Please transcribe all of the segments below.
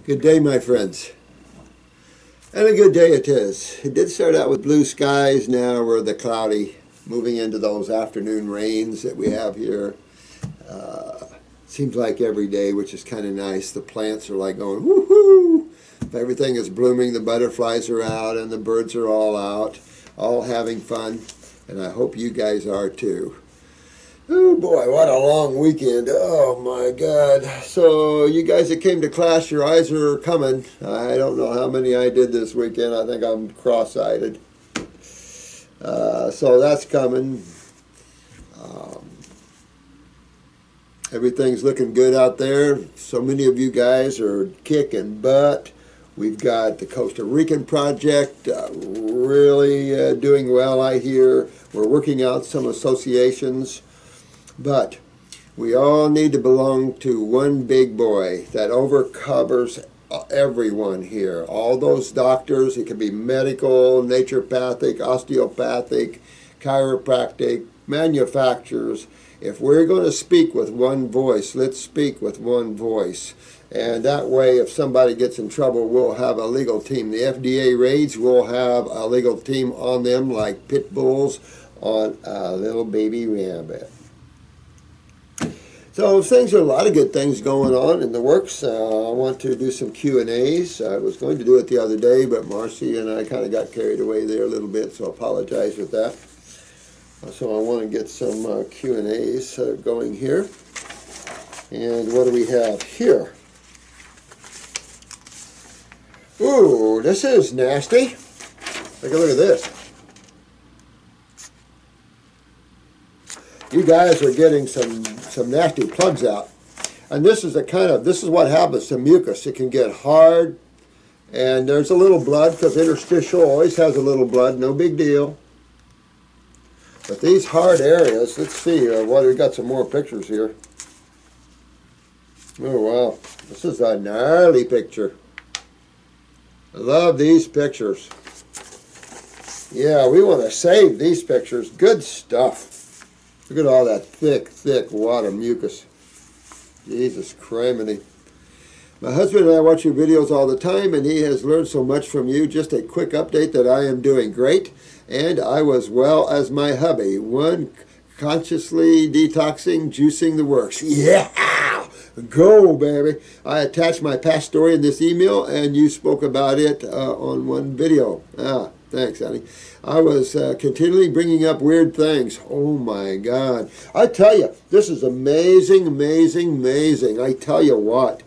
Good day, my friends. And a good day it is. It did start out with blue skies. Now we're the cloudy, moving into those afternoon rains that we have here. Seems like every day, which is kind of nice. The plants are like going, woohoo! Everything is blooming, the butterflies are out, and the birds are all out, all having fun. And I hope you guys are too. Oh boy, what a long weekend. Oh my God. So you guys that came to class, your eyes are coming. I don't know how many I did this weekend. I think I'm cross-eyed. So that's coming. Everything's looking good out there. So many of you guys are kicking butt. We've got the Costa Rican project really doing well, I hear. We're working out some associations. But we all need to belong to one big boy that overcovers everyone here. All those doctors, it can be medical, naturopathic, osteopathic, chiropractic, manufacturers. If we're going to speak with one voice, let's speak with one voice. And that way, if somebody gets in trouble, we'll have a legal team. The FDA raids, we'll have a legal team on them like pit bulls on a little baby rabbit. So things are a lot of good things going on in the works. I want to do some Q&As. I was going to do it the other day, but Marcy and I kind of got carried away there a little bit, so I apologize with that. So I want to get some Q&As going here. And what do we have here? Ooh, this is nasty. Take a look at this. You guys are getting some nasty plugs out. And this is what happens to mucus. It can get hard, and there's a little blood, because interstitial always has a little blood, no big deal. But these hard areas, let's see, we've got some more pictures here. Oh wow, this is a gnarly picture. I love these pictures. Yeah, we want to save these pictures. Good stuff. Look at all that thick, thick wad of mucus. Jesus criminy. My husband and I watch your videos all the time, and he has learned so much from you. Just a quick update that I am doing great, and I was well as my hubby. One, consciously detoxing, juicing the works. Yeah! Go, baby. I attached my past story in this email, and you spoke about it on one video. Thanks, honey. I was continually bringing up weird things. Oh, my God. I tell you, this is amazing, amazing, amazing. I tell you what.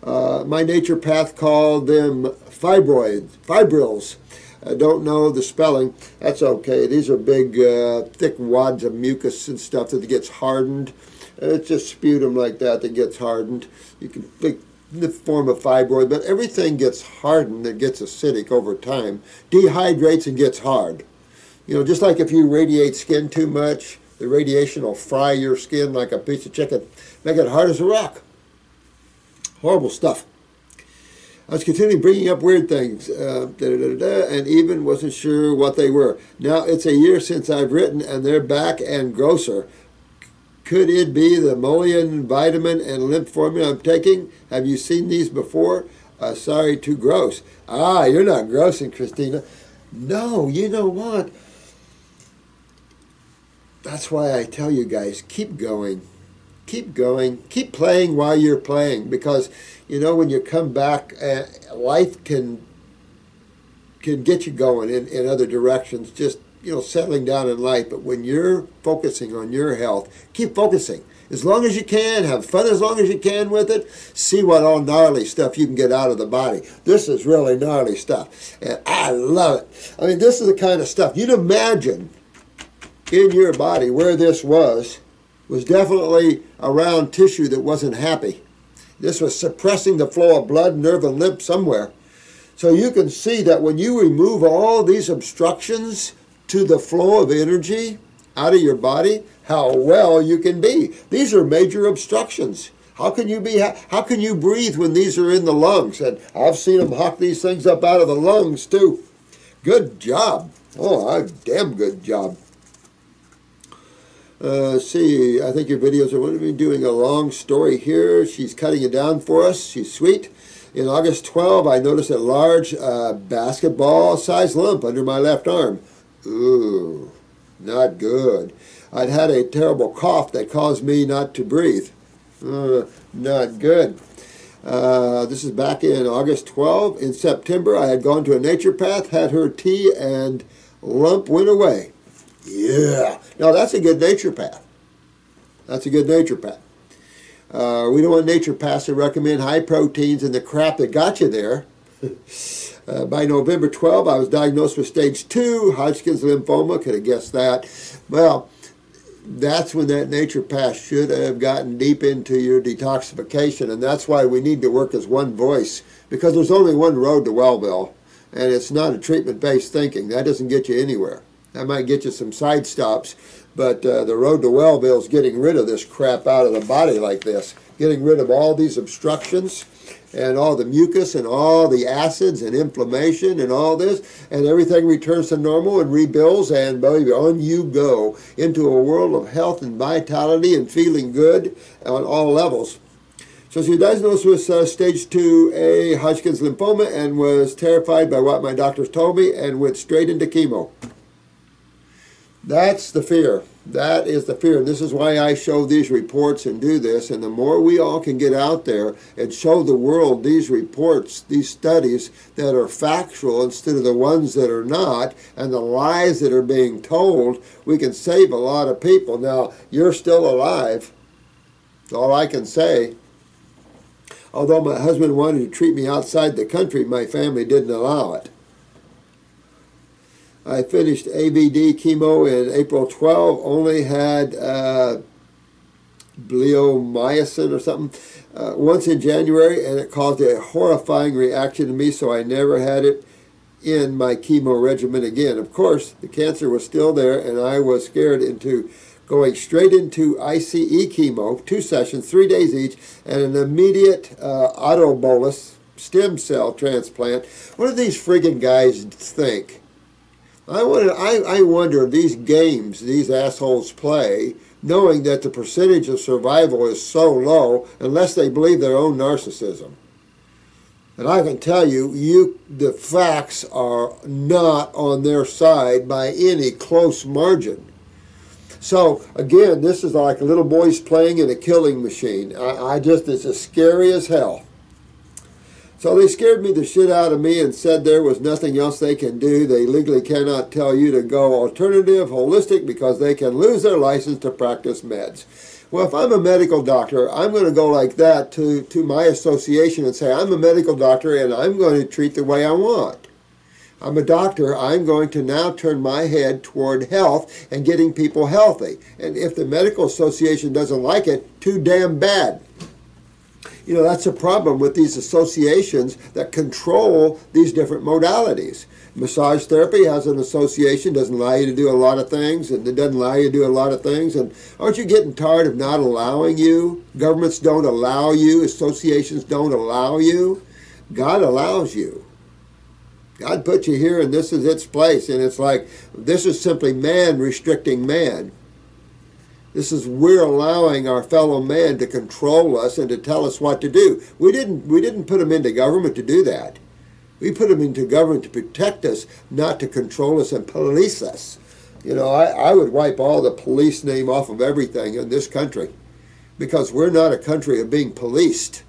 My naturopath called them fibrils. I don't know the spelling. That's okay. These are big, thick wads of mucus and stuff that gets hardened. It's just sputum like that gets hardened. You can think the form of fibroid, but everything gets hardened that gets acidic over time, dehydrates and gets hard. You know, just like if you radiate skin too much, the radiation will fry your skin like a piece of chicken, make it hard as a rock. Horrible stuff. I was continually bringing up weird things, and even wasn't sure what they were. Now it's a year since I've written, and they're back and grosser. Could it be the mullein vitamin and lymph formula I'm taking? Have you seen these before? Sorry, too gross. You're not grossing, Christina. No, you know what? That's why I tell you guys, keep going. Keep going. Keep playing while you're playing, because, you know, when you come back, life can get you going in other directions, just, you know, settling down in life. But when you're focusing on your health, keep focusing. As long as you can, have fun as long as you can with it. See what all gnarly stuff you can get out of the body. This is really gnarly stuff, and I love it. I mean, this is the kind of stuff you'd imagine in your body where this was definitely around tissue that wasn't happy. This was suppressing the flow of blood, nerve, and lymph somewhere. So you can see that when you remove all these obstructions to the flow of energy out of your body, how well you can be. These are major obstructions. How can you breathe when these are in the lungs? And I've seen them hawk these things up out of the lungs too. Good job. Oh, a damn good job. See, I think your videos are going to be doing a long story here. She's cutting it down for us. She's sweet. In August 12, I noticed a large basketball-sized lump under my left arm. Ooh, not good. I'd had a terrible cough that caused me not to breathe. Not good. This is back in August 12. In September, I had gone to a naturopath, had her tea, and lump went away. Yeah. Now, that's a good naturopath. That's a good naturopath. We don't want naturopaths to recommend high proteins and the crap that got you there. By November 12, I was diagnosed with stage 2 Hodgkin's lymphoma. Could have guessed that. Well, that's when that naturopath should have gotten deep into your detoxification, and that's why we need to work as one voice, because there's only one road to Wellville, and it's not a treatment-based thinking. That doesn't get you anywhere. That might get you some side stops, but the road to Wellville is getting rid of this crap out of the body like this, getting rid of all these obstructions and all the mucus and all the acids and inflammation and all this, and everything returns to normal and rebuilds, and baby, on you go into a world of health and vitality and feeling good on all levels. So she was diagnosed with stage 2A Hodgkin's lymphoma and was terrified by what my doctors told me and went straight into chemo. That's the fear. That is the fear. And this is why I show these reports and do this. And the more we all can get out there and show the world these reports, these studies that are factual instead of the ones that are not, and the lies that are being told, we can save a lot of people. Now, you're still alive. That's all I can say. Although my husband wanted to treat me outside the country, my family didn't allow it. I finished ABD chemo in April 12, only had bleomycin or something once in January, and it caused a horrifying reaction to me, so I never had it in my chemo regimen again. Of course, the cancer was still there, and I was scared into going straight into ICE chemo, 2 sessions, 3 days each, and an immediate autobolus stem cell transplant. What do these friggin' guys think? I wonder these games these assholes play, knowing that the percentage of survival is so low, unless they believe their own narcissism. And I can tell you, the facts are not on their side by any close margin. So, again, this is like little boys playing in a killing machine. It's as scary as hell. So they scared me the shit out of me and said there was nothing else they can do. They legally cannot tell you to go alternative, holistic, because they can lose their license to practice meds. Well, if I'm a medical doctor, I'm going to go like that to my association and say, I'm a medical doctor and I'm going to treat the way I want. I'm a doctor, I'm going to now turn my head toward health and getting people healthy. And if the medical association doesn't like it, too damn bad. You know, that's a problem with these associations that control these different modalities. Massage therapy has an association, doesn't allow you to do a lot of things, and it doesn't allow you to do a lot of things. And aren't you getting tired of not allowing you? Governments don't allow you. Associations don't allow you. God allows you. God put you here, and this is its place. And it's like, this is simply man restricting man. This is, we're allowing our fellow man to control us and to tell us what to do. We didn't put them into government to do that. We put them into government to protect us, not to control us and police us. You know, I would wipe all the police name off of everything in this country, because we're not a country of being policed.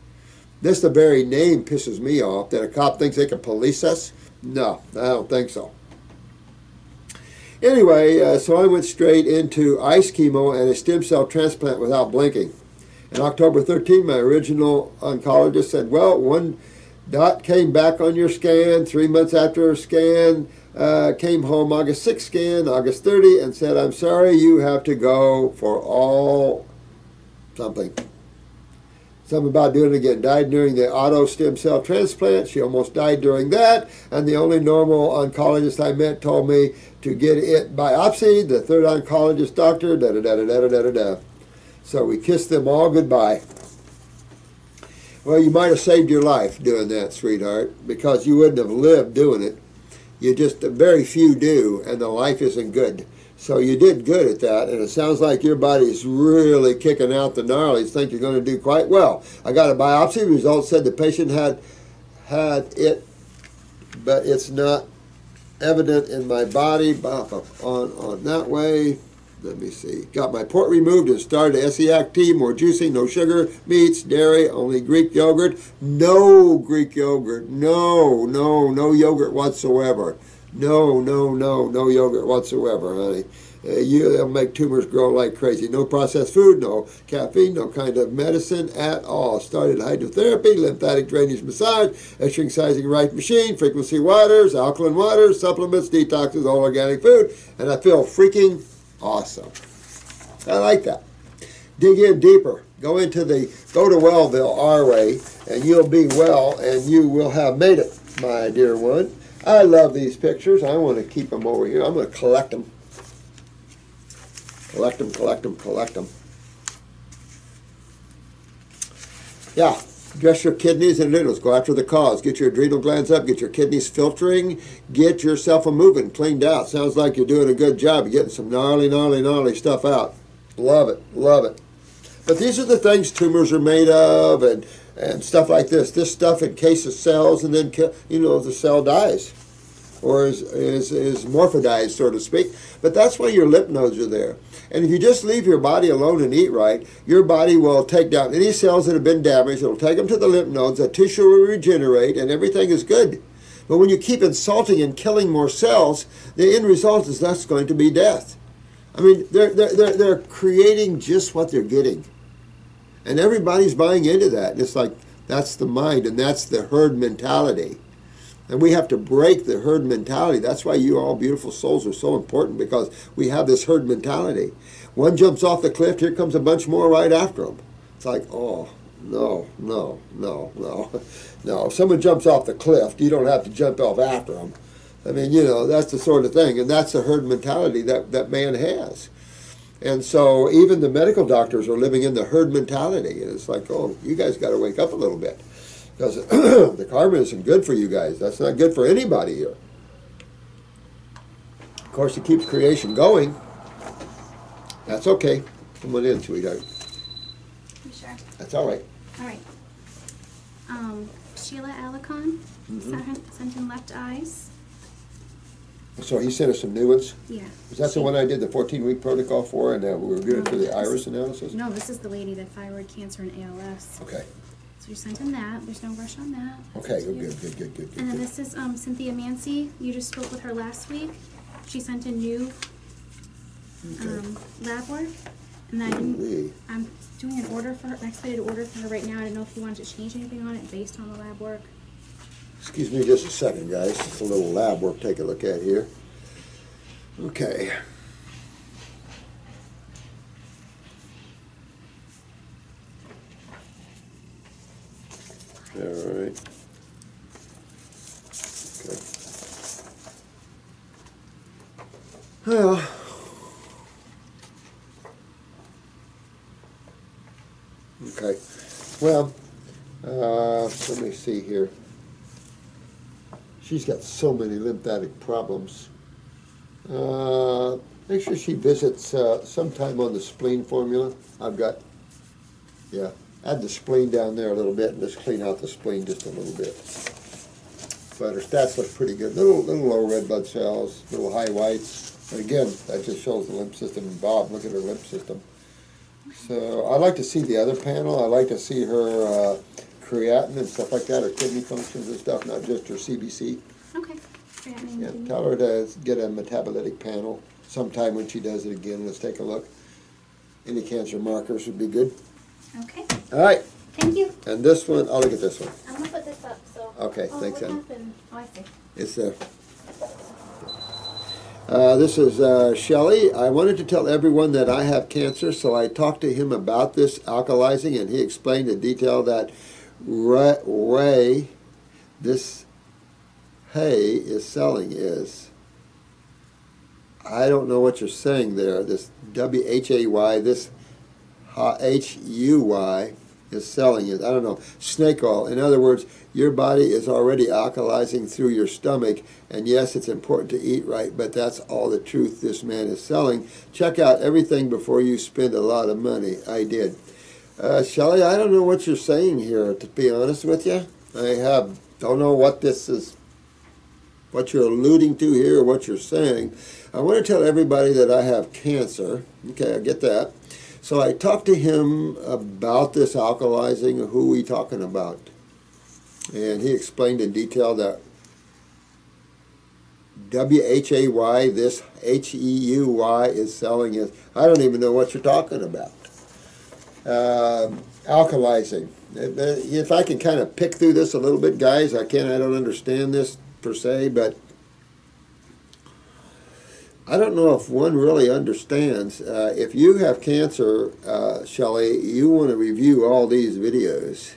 This, the very name pisses me off, that a cop thinks they can police us. No, I don't think so. Anyway, so I went straight into ICE chemo and a stem cell transplant without blinking. On October 13, my original oncologist said, well, one dot came back on your scan, 3 months after a scan, came home August 6 scan, August 30, and said, I'm sorry, you have to go for all something. Something about doing it again. Died during the auto stem cell transplant. She almost died during that. And the only normal oncologist I met told me to get it biopsied. The third oncologist doctor, da-da-da-da-da-da-da-da. So we kissed them all goodbye. Well, you might have saved your life doing that, sweetheart, because you wouldn't have lived doing it. You just, very few do, and the life isn't good. So you did good at that, and it sounds like your body's really kicking out the gnarlies. Think you're going to do quite well. I got a biopsy result, said the patient had it, but it's not evident in my body. On that way. Let me see. Got my port removed and started Essiac tea, more juicy, no sugar, meats, dairy, only Greek yogurt. No Greek yogurt. No yogurt whatsoever. No yogurt whatsoever, honey. It'll make tumors grow like crazy. No processed food, no caffeine, no kind of medicine at all. Started hydrotherapy, lymphatic drainage massage, exercising right machine, frequency waters, alkaline waters, supplements, detoxes, all organic food, and I feel freaking awesome. I like that. Dig in deeper. Go to Wellville our way, and you'll be well, and you will have made it, my dear one. I love these pictures. I want to keep them over here. I'm going to collect them. Collect them. Yeah. Dress your kidneys and adrenals. Go after the cause. Get your adrenal glands up. Get your kidneys filtering. Get yourself moving, cleaned out. Sounds like you're doing a good job. You're getting some gnarly stuff out. Love it. But these are the things tumors are made of, and stuff like this. This stuff encases cells, and then the cell dies, or is morphodized, so to speak. But that's why your lymph nodes are there. And if you just leave your body alone and eat right, your body will take down any cells that have been damaged. It'll take them to the lymph nodes. The tissue will regenerate, and everything is good. But when you keep insulting and killing more cells, the end result is that's going to be death. I mean, they're creating just what they're getting. And everybody's buying into that. And it's like, that's the mind, and that's the herd mentality. And we have to break the herd mentality. That's why you all beautiful souls are so important, because we have this herd mentality. One jumps off the cliff, here comes a bunch more right after them. It's like, oh, no. If someone jumps off the cliff, you don't have to jump off after them. I mean, that's the sort of thing. And that's the herd mentality that man has. And so even the medical doctors are living in the herd mentality. And it's like, oh, you guys got to wake up a little bit. Because the karma isn't good for you guys. That's not good for anybody here. Of course, it keeps creation going. That's okay. Come on in, sweetheart. You sure? That's all right. All right. Sheila Alicon sent in left eyes. So he sent us some new ones? Yeah. Was that the one I did the 14-week protocol for, and we were good for the iris analysis? No, this is the lady that thyroid cancer and ALS. Okay. So you sent in that. There's no rush on that. Okay, good. And then this is Cynthia Mancy. You just spoke with her last week. She sent in new lab work. And I'm doing an order for her, an expedited order for her right now. I didn't know if you wanted to change anything on it based on the lab work. Excuse me just a second, guys. Just a little lab work. Take a look at here. Okay. All right. Okay. Well. Okay. Well, let me see here. She's got so many lymphatic problems. Make sure she visits sometime on the spleen formula. Add the spleen down there a little bit and just clean out the spleen just a little bit. But her stats look pretty good. Little low red blood cells, little high whites. But again, that just shows the lymph system involved. Look at her lymph system. So I like to see the other panel. I like to see her creatinine and stuff like that, her kidney functions and stuff, not just her CBC. Okay. Creatinine. Yeah, tell her to get a metabolitic panel sometime when she does it again. Let's take a look. Any cancer markers would be good. Okay. All right. Thank you. And this one, I'll look at this one. I'm going to put this up, so. Okay, thanks, Ann. Oh, I see. It's there. This is Shelley. I wanted to tell everyone that I have cancer, so I talked to him about this alkalizing, and he explained in detail that way this hay is selling is. I don't know what you're saying there. This W-H-A-Y, this H-U-Y. is selling it. I don't know. Snake oil. In other words, your body is already alkalizing through your stomach. And yes, it's important to eat right, but that's all the truth this man is selling. Check out everything before you spend a lot of money. I did. Shelley, I don't know what you're saying here, to be honest with you. Don't know what this is, what you're alluding to here, or what you're saying. I want to tell everybody that I have cancer. Okay, I get that. So I talked to him about this alkalizing. Who are we talking about? And he explained in detail that WHAY, this HEUY is selling it. I don't even know what you're talking about. Alkalizing. If I can kind of pick through this a little bit, guys, I don't understand this per se, but I don't know if one really understands. If you have cancer, Shelley, you want to review all these videos,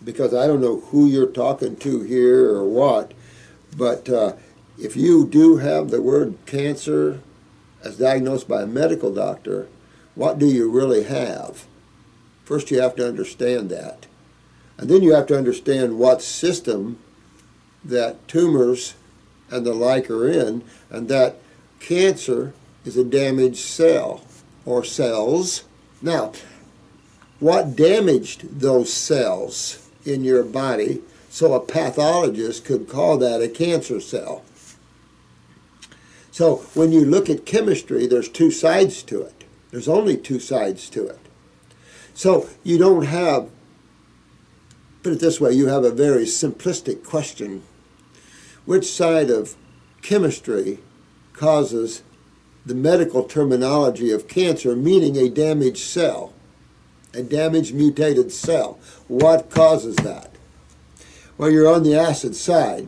because I don't know who you're talking to here or what, but if you do have the word cancer as diagnosed by a medical doctor, what do you really have? First, you have to understand that. And then you have to understand what system that tumors and the like are in, and that cancer is a damaged cell or cells. Now, what damaged those cells in your body so a pathologist could call that a cancer cell? So when you look at chemistry, there's two sides to it. There's only two sides to it. So you don't have, put it this way, you have a very simplistic question. Which side of chemistry causes the medical terminology of cancer, meaning a damaged cell, a damaged mutated cell? What causes that? Well, you're on the acid side.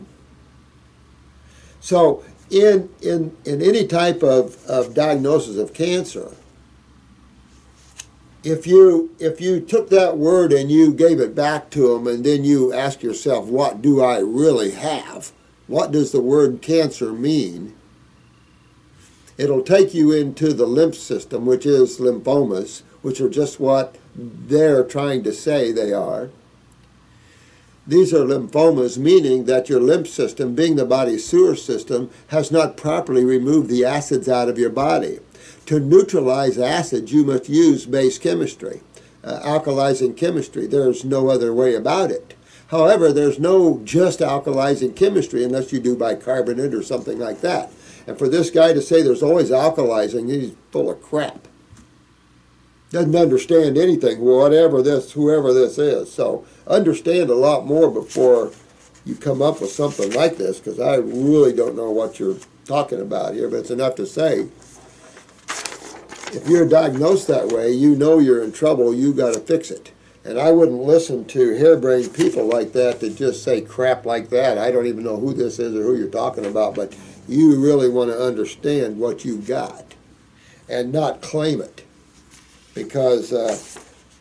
So in any type of diagnosis of cancer, if you took that word and you gave it back to them, and then you ask yourself, what do I really have? What does the word cancer mean? It'll take you into the lymph system, which is lymphomas, which are just what they're trying to say they are. These are lymphomas, meaning that your lymph system, being the body's sewer system, has not properly removed the acids out of your body. To neutralize acids, you must use base chemistry, alkalizing chemistry. There's no other way about it. However, there's no just alkalizing chemistry unless you do bicarbonate or something like that. And for this guy to say there's always alkalizing, he's full of crap. Doesn't understand anything, whoever this is. So understand a lot more before you come up with something like this, because I really don't know what you're talking about here, but it's enough to say, if you're diagnosed that way, you know you're in trouble, you got to fix it. And I wouldn't listen to harebrained people like that just say crap like that. I don't even know who this is or who you're talking about, but you really want to understand what you got and not claim it, because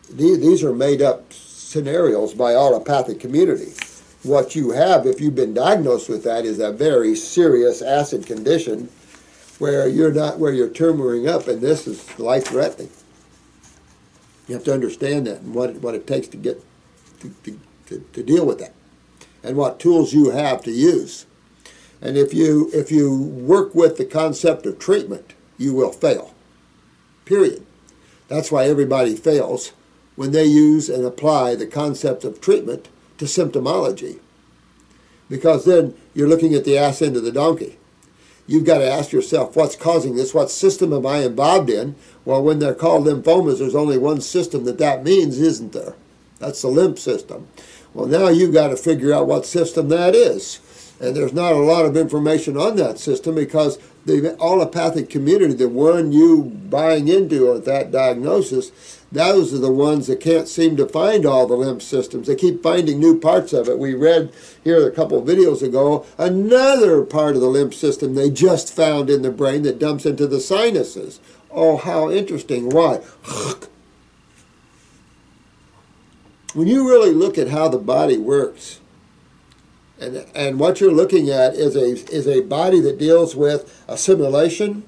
these are made up scenarios by allopathic community. What you have, if you've been diagnosed with that, is a very serious acid condition where you're tumoring up, and this is life-threatening. You have to understand that and what it takes to get to deal with that, and what tools you have to use. And if you work with the concept of treatment, you will fail. Period. That's why everybody fails when they use and apply the concept of treatment to symptomology, because then you're looking at the ass end of the donkey. You've got to ask yourself, what's causing this? What system am I involved in? Well, when they're called lymphomas, there's only one system that means, isn't there? That's the lymph system. Well, now you've got to figure out what system that is. And there's not a lot of information on that system, because the allopathic community, the one you buying into with that diagnosis, those are the ones that can't seem to find all the lymph systems. They keep finding new parts of it. We read here a couple of videos ago another part of the lymph system they just found in the brain that dumps into the sinuses. Oh, how interesting. Why? When you really look at how the body works, and what you're looking at is a body that deals with assimilation,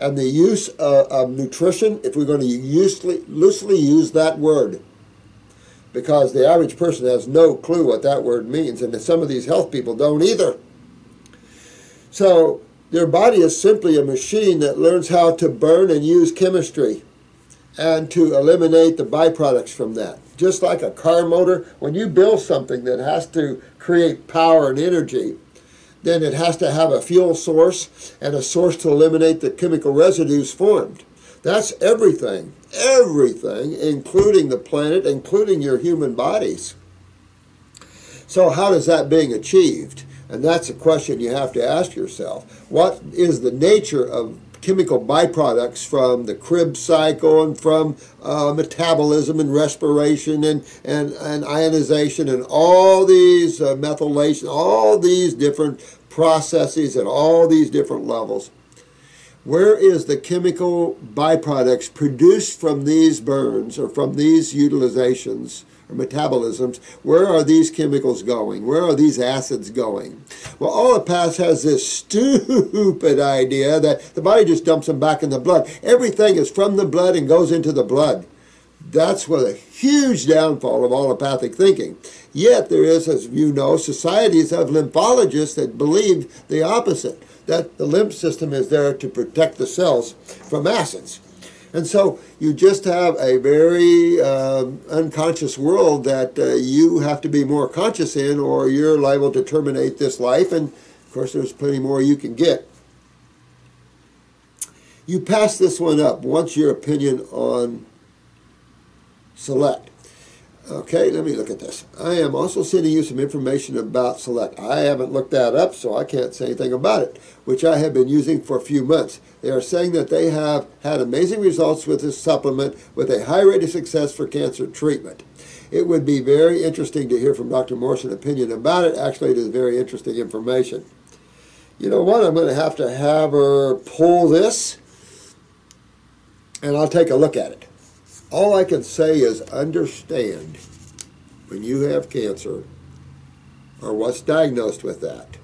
And the use of nutrition, if we're going to loosely use that word, because the average person has no clue what that word means, and some of these health people don't either. So their body is simply a machine that learns how to burn and use chemistry and to eliminate the byproducts from that. Just like a car motor, when you build something that has to create power and energy, then it has to have a fuel source and a source to eliminate the chemical residues formed. That's everything, everything, including the planet, including your human bodies. So how is that being achieved? And that's a question you have to ask yourself. What is the nature of chemical byproducts from the Krebs cycle and from metabolism and respiration and ionization and all these methylation, all these different processes at all these different levels? Where is the chemical byproducts produced from these burns or from these utilizations or metabolisms? Where are these chemicals going? Where are these acids going? Well, allopath has this stupid idea that the body just dumps them back in the blood. Everything is from the blood and goes into the blood. That's what a huge downfall of allopathic thinking. Yet there is, as you know, societies of lymphologists that believe the opposite, that the lymph system is there to protect the cells from acids. And so you just have a very unconscious world that you have to be more conscious in, or you're liable to terminate this life. And of course, there's plenty more you can get. You pass this one up. What's your opinion on Select? Okay, let me look at this. I am also sending you some information about Select. I haven't looked that up, so I can't say anything about it, which I have been using for a few months. They are saying that they have had amazing results with this supplement with a high rate of success for cancer treatment. It would be very interesting to hear from Dr. Morse an opinion about it. Actually, it is very interesting information. You know what? I'm going to have her pull this, and I'll take a look at it. All I can say is understand when you have cancer or what's diagnosed with that.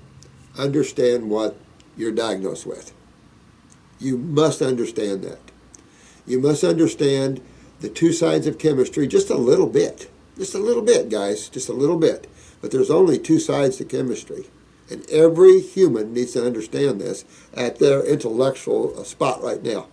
Understand what you're diagnosed with. You must understand that. You must understand the two sides of chemistry just a little bit. Just a little bit, guys. Just a little bit. But there's only two sides to chemistry. And every human needs to understand this at their intellectual spot right now.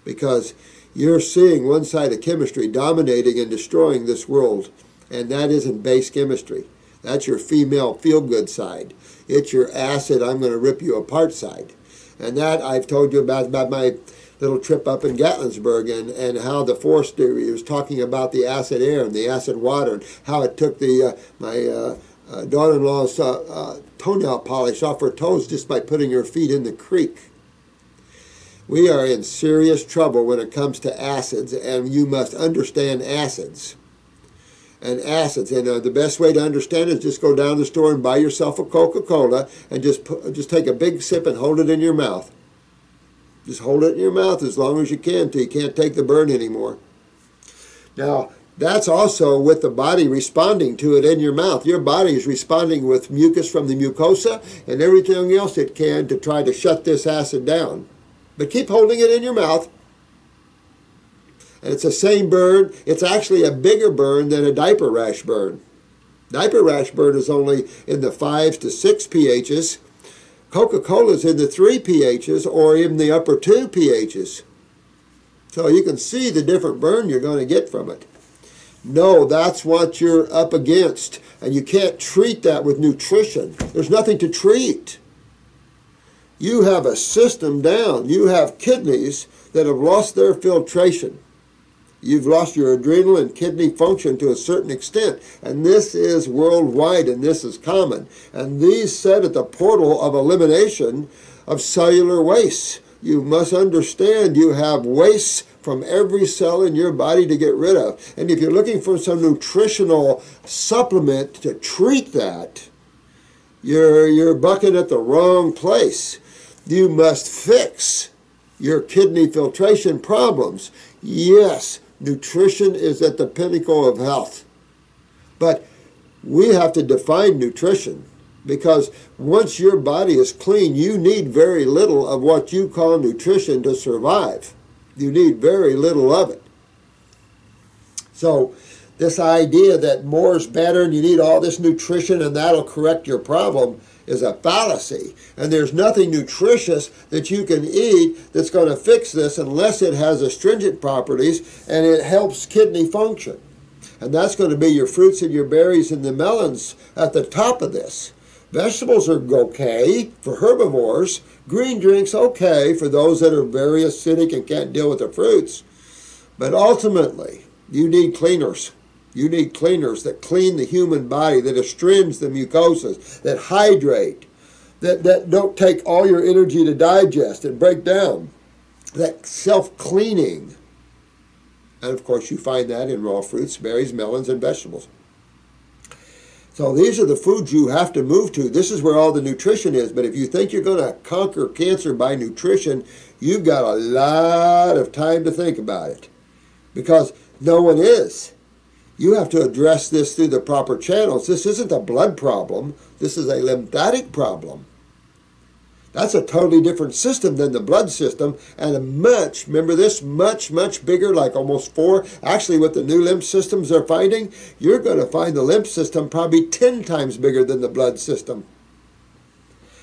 Because you're seeing one side of chemistry dominating and destroying this world, and that isn't base chemistry. That's your female feel-good side. It's your acid, I'm going to rip you apart side. And that I've told you about my little trip up in Gatlinburg and how the forest theory was talking about the acid air and the acid water and how it took my daughter-in-law's toenail polish off her toes just by putting her feet in the creek. We are in serious trouble when it comes to acids, and you must understand acids. And acids, and the best way to understand it is just go down to the store and buy yourself a Coca-Cola and just take a big sip and hold it in your mouth. Just hold it in your mouth as long as you can till you can't take the burn anymore. Now, that's also with the body responding to it in your mouth. Your body is responding with mucus from the mucosa and everything else it can to try to shut this acid down. But keep holding it in your mouth. And it's the same burn. It's actually a bigger burn than a diaper rash burn. Diaper rash burn is only in the 5 to 6 pHs. Coca-Cola is in the 3 pHs or in the upper 2 pHs. So you can see the different burn you're going to get from it. No, that's what you're up against. And you can't treat that with nutrition. There's nothing to treat. You have a system down. You have kidneys that have lost their filtration. You've lost your adrenal and kidney function to a certain extent. And this is worldwide, and this is common. And these set at the portal of elimination of cellular waste. You must understand you have waste from every cell in your body to get rid of. And if you're looking for some nutritional supplement to treat that, you're bucking at the wrong place. You must fix your kidney filtration problems. Yes, nutrition is at the pinnacle of health. But we have to define nutrition. Because once your body is clean, you need very little of what you call nutrition to survive. You need very little of it. So this idea that more is better and you need all this nutrition and that'll correct your problem is a fallacy. And there's nothing nutritious that you can eat that's going to fix this unless it has astringent properties and it helps kidney function. And that's going to be your fruits and your berries and the melons at the top of this. Vegetables are okay for herbivores. Green drinks okay for those that are very acidic and can't deal with the fruits. But ultimately, you need cleaners. You need cleaners that clean the human body, that astringe the mucosas, that hydrate, that don't take all your energy to digest and break down, that self-cleaning. And of course, you find that in raw fruits, berries, melons, and vegetables. So these are the foods you have to move to. This is where all the nutrition is. But if you think you're going to conquer cancer by nutrition, you've got a lot of time to think about it. Because no one is. You have to address this through the proper channels. This isn't a blood problem. This is a lymphatic problem. That's a totally different system than the blood system, and a much, remember this, much, much bigger, like almost 4. Actually, with the new lymph systems they're finding, you're going to find the lymph system probably 10 times bigger than the blood system.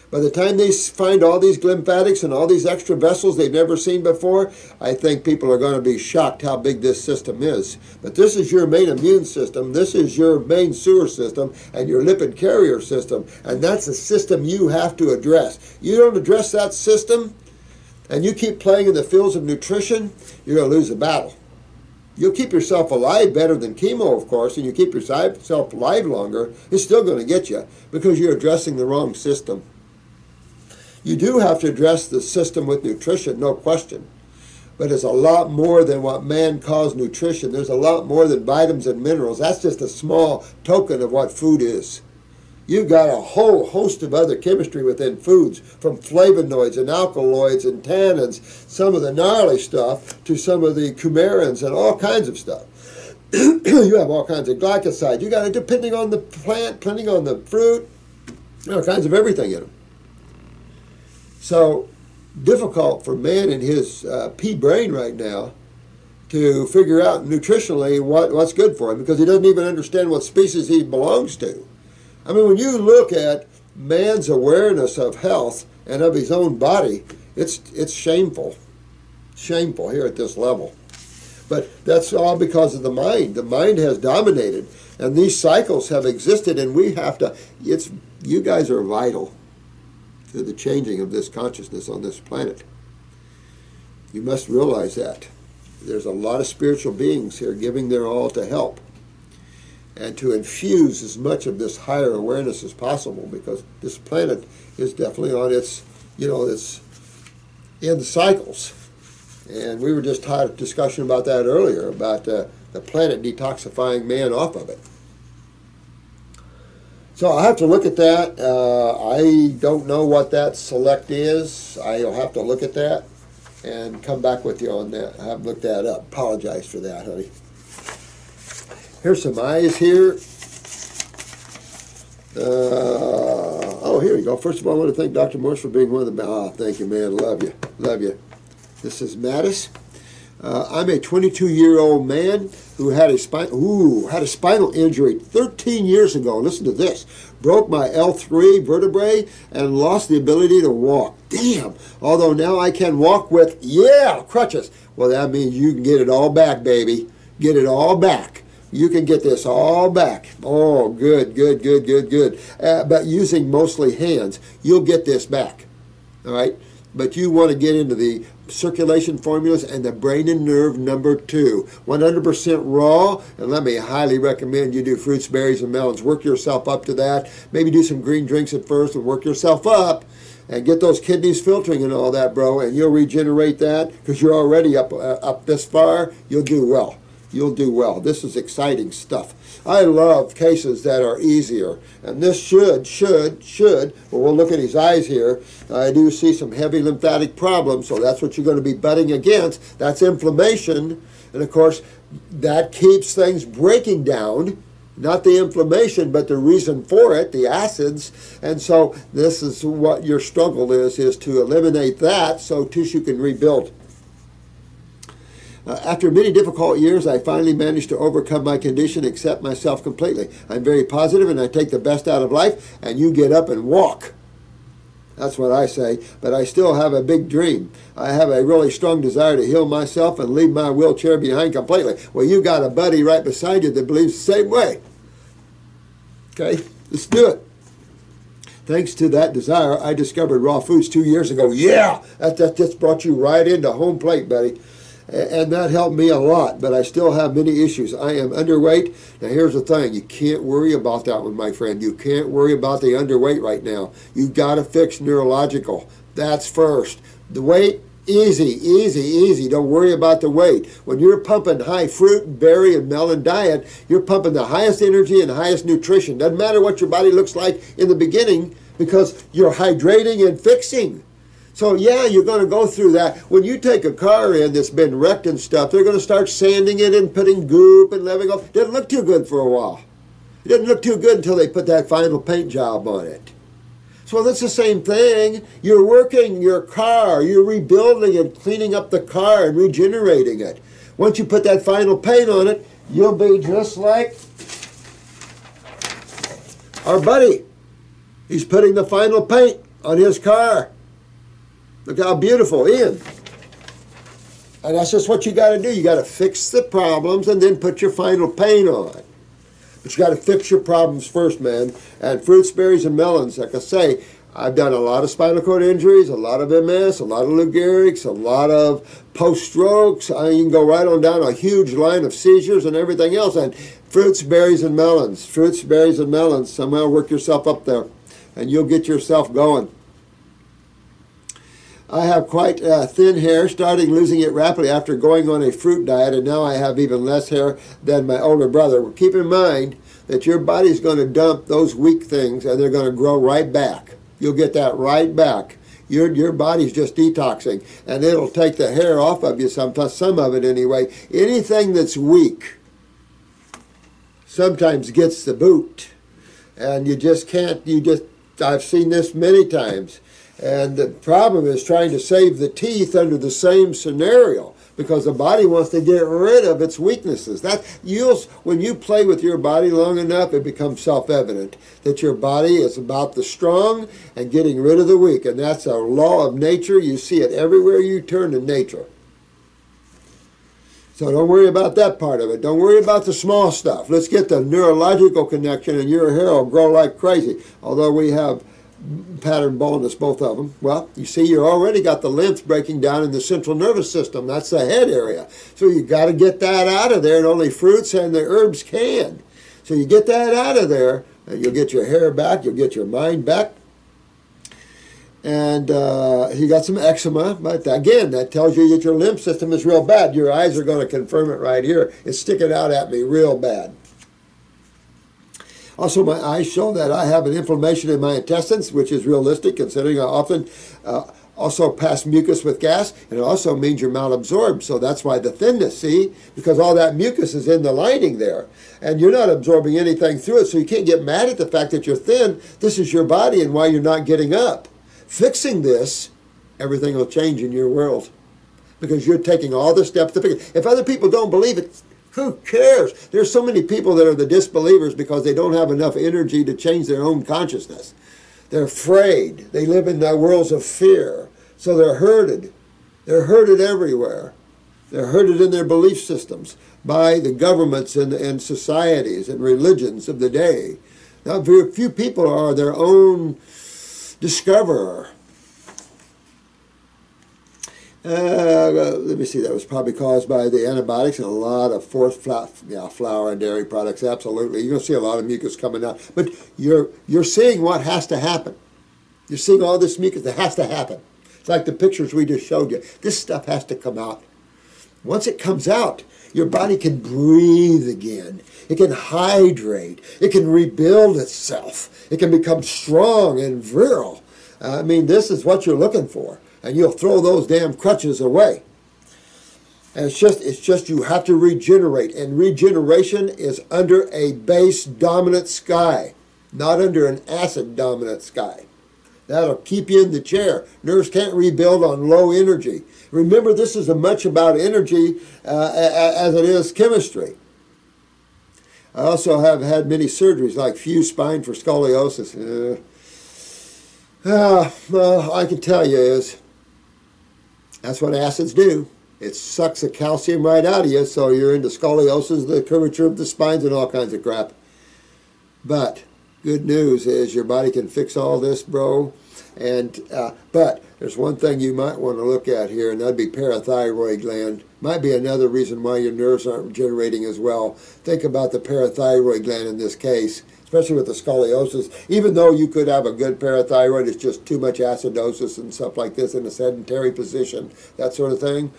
By the time they find all these lymphatics and all these extra vessels they've never seen before, I think people are going to be shocked how big this system is. But this is your main immune system, this is your main sewer system, and your lipid carrier system. And that's a system you have to address. You don't address that system, and you keep playing in the fields of nutrition, you're going to lose the battle. You'll keep yourself alive better than chemo, of course, and you keep yourself alive longer, it's still going to get you because you're addressing the wrong system. You do have to address the system with nutrition, no question. But it's a lot more than what man calls nutrition. There's a lot more than vitamins and minerals. That's just a small token of what food is. You've got a whole host of other chemistry within foods, from flavonoids and alkaloids and tannins, some of the gnarly stuff, to some of the coumarins and all kinds of stuff. You have all kinds of glycosides. You got it depending on the plant, depending on the fruit, all kinds of everything in them. So, difficult for man in his pea brain right now to figure out nutritionally what's good for him, because he doesn't even understand what species he belongs to. I mean, when you look at man's awareness of health and of his own body, it's shameful. Shameful here at this level. But that's all because of the mind. The mind has dominated, and these cycles have existed, and we have to, you guys are vital to the changing of this consciousness on this planet. You must realize that. There's a lot of spiritual beings here giving their all to help and to infuse as much of this higher awareness as possible, because this planet is definitely on its, its end cycles. And we were just had a discussion about that earlier, about the planet detoxifying man off of it. So I'll have to look at that. I don't know what that select is. I'll have to look at that and come back with you on that. I haven't looked that up. Apologize for that, honey. Here's some eyes here. Oh, here we go. First of all, I want to thank Dr. Morse for being one of the... thank you, man. Love you. Love you. This is Madis. I'm a 22-year-old man who had a spinal injury 13 years ago. Listen to this. Broke my L3 vertebrae and lost the ability to walk. Damn. Although now I can walk with, crutches. Well, that means you can get it all back, baby. Get it all back. You can get this all back. Oh, good. But using mostly hands, you'll get this back. All right? But you want to get into the circulation formulas and the brain and nerve number 2. 100% raw, and let me highly recommend you do fruits, berries, and melons. Work yourself up to that. Maybe do some green drinks at first and work yourself up and get those kidneys filtering and all that, bro, and you'll regenerate that because you're already up this far. You'll do well. You'll do well. This is exciting stuff. I love cases that are easier. And this should, well, we'll look at his eyes here. I do see some heavy lymphatic problems, so that's what you're going to be butting against. That's inflammation. And of course, that keeps things breaking down. not the inflammation, but the reason for it, the acids. And so this is what your struggle is to eliminate that so tissue can rebuild. After many difficult years, I finally managed to overcome my condition, accept myself completely. I'm very positive and I take the best out of life, and you get up and walk. That's what I say, but I still have a big dream. I have a really strong desire to heal myself and leave my wheelchair behind completely. Well, you got a buddy right beside you that believes the same way. Okay, let's do it. Thanks to that desire, I discovered raw foods 2 years ago. Yeah, that just brought you right into home plate, buddy. And that helped me a lot, but I still have many issues. I am underweight. Now, here's the thing. You can't worry about that one, my friend. You can't worry about the underweight right now. You've got to fix neurological. That's first. The weight, easy, easy, easy. Don't worry about the weight. When you're pumping high fruit, berry, and melon diet, you're pumping the highest energy and highest nutrition. Doesn't matter what your body looks like in the beginning because you're hydrating and fixing. So yeah, you're going to go through that. When you take a car in that's been wrecked and stuff, they're going to start sanding it and putting goop and letting off. It doesn't look too good for a while. It doesn't look too good until they put that final paint job on it. So that's the same thing. You're working your car. You're rebuilding and cleaning up the car and regenerating it. Once you put that final paint on it, you'll be just like our buddy. He's putting the final paint on his car. Look how beautiful, Ian. And that's just what you got to do. You got to fix the problems and then put your final paint on. But you got to fix your problems first, man. And fruits, berries, and melons, like I say, I've done a lot of spinal cord injuries, a lot of MS, a lot of Lou Gehrig's, a lot of post-strokes. You can go right on down a huge line of seizures and everything else. And fruits, berries, and melons. Fruits, berries, and melons. Somehow work yourself up there, and you'll get yourself going. I have quite thin hair, starting losing it rapidly after going on a fruit diet, and now I have even less hair than my older brother. Well, keep in mind that your body's going to dump those weak things, and they're going to grow right back. You'll get that right back. Your body's just detoxing, and it'll take the hair off of you sometimes, some of it anyway. Anything that's weak sometimes gets the boot, and you just can't, I've seen this many times. And the problem is trying to save the teeth under the same scenario because the body wants to get rid of its weaknesses. When you play with your body long enough, it becomes self-evident that your body is about the strong and getting rid of the weak. And that's a law of nature. You see it everywhere you turn in nature. So don't worry about that part of it. Don't worry about the small stuff. Let's get the neurological connection and your hair will grow like crazy. Although we have pattern baldness, both of them. Well, you see, you already got the lymph breaking down in the central nervous system. That's the head area. So you got to get that out of there, and only fruits and the herbs can. So you get that out of there, and you'll get your hair back, you'll get your mind back. And you got some eczema, but again, that tells you that your lymph system is real bad. Your eyes are going to confirm it right here. It's sticking out at me real bad. Also, my eyes show that I have an inflammation in my intestines, which is realistic considering I often also pass mucus with gas, and it also means you're malabsorbed. So that's why the thinness, see, because all that mucus is in the lining there, and you're not absorbing anything through it, so you can't get mad at the fact that you're thin. This is your body and why you're not getting up. Fixing this, everything will change in your world because you're taking all the steps to fix it. If other people don't believe it, who cares? There's so many people that are the disbelievers because they don't have enough energy to change their own consciousness. They're afraid. They live in the worlds of fear. So they're herded. They're herded everywhere. They're herded in their belief systems by the governments and societies and religions of the day. Now, very few people are their own discoverer. Let me see, that was probably caused by the antibiotics and a lot of forced flour and dairy products, absolutely. You're going to see a lot of mucus coming out. But you're seeing what has to happen. You're seeing all this mucus that has to happen. It's like the pictures we just showed you. This stuff has to come out. Once it comes out, your body can breathe again. It can hydrate. It can rebuild itself. It can become strong and virile. I mean, this is what you're looking for. And you'll throw those damn crutches away. And it's just you have to regenerate. And regeneration is under a base dominant sky, not under an acid dominant sky. That'll keep you in the chair. Nerves can't rebuild on low energy. Remember, this is as much about energy as it is chemistry. I also have had many surgeries, like fused spine for scoliosis. Well, I can tell you is, that's what acids do. It sucks the calcium right out of you, so you're into scoliosis, the curvature of the spines, and all kinds of crap. But good news is your body can fix all this, bro. And but there's one thing you might want to look at here, and that'd be parathyroid gland. Might be another reason why your nerves aren't regenerating as well. Think about the parathyroid gland in this case, especially with the scoliosis. Even though you could have a good parathyroid, it's just too much acidosis and stuff like this in a sedentary position, that sort of thing.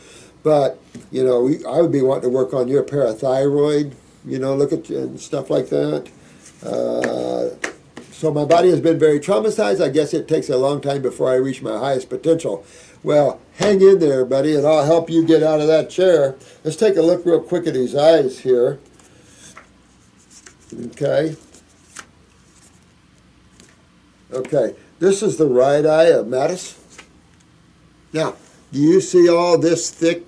But, you know, I would be wanting to work on your parathyroid, you know, look at and stuff like that. So my body has been very traumatized. I guess it takes a long time before I reach my highest potential. Well, hang in there, buddy, and I'll help you get out of that chair. Let's take a look real quick at his eyes here. Okay. Okay, this is the right eye of Madis. Now, do you see all this thick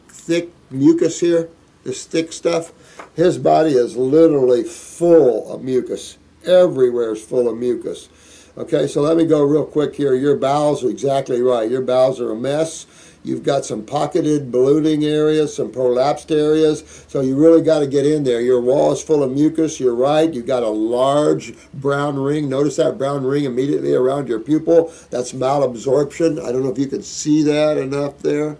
mucus here? This thick stuff? His body is literally full of mucus. Everywhere is full of mucus. Okay, so let me go real quick here. Your bowels are exactly right. Your bowels are a mess. You've got some pocketed ballooning areas, some prolapsed areas, so you really got to get in there. Your wall is full of mucus. You're right. You've got a large brown ring. Notice that brown ring immediately around your pupil. That's malabsorption. I don't know if you can see that enough there.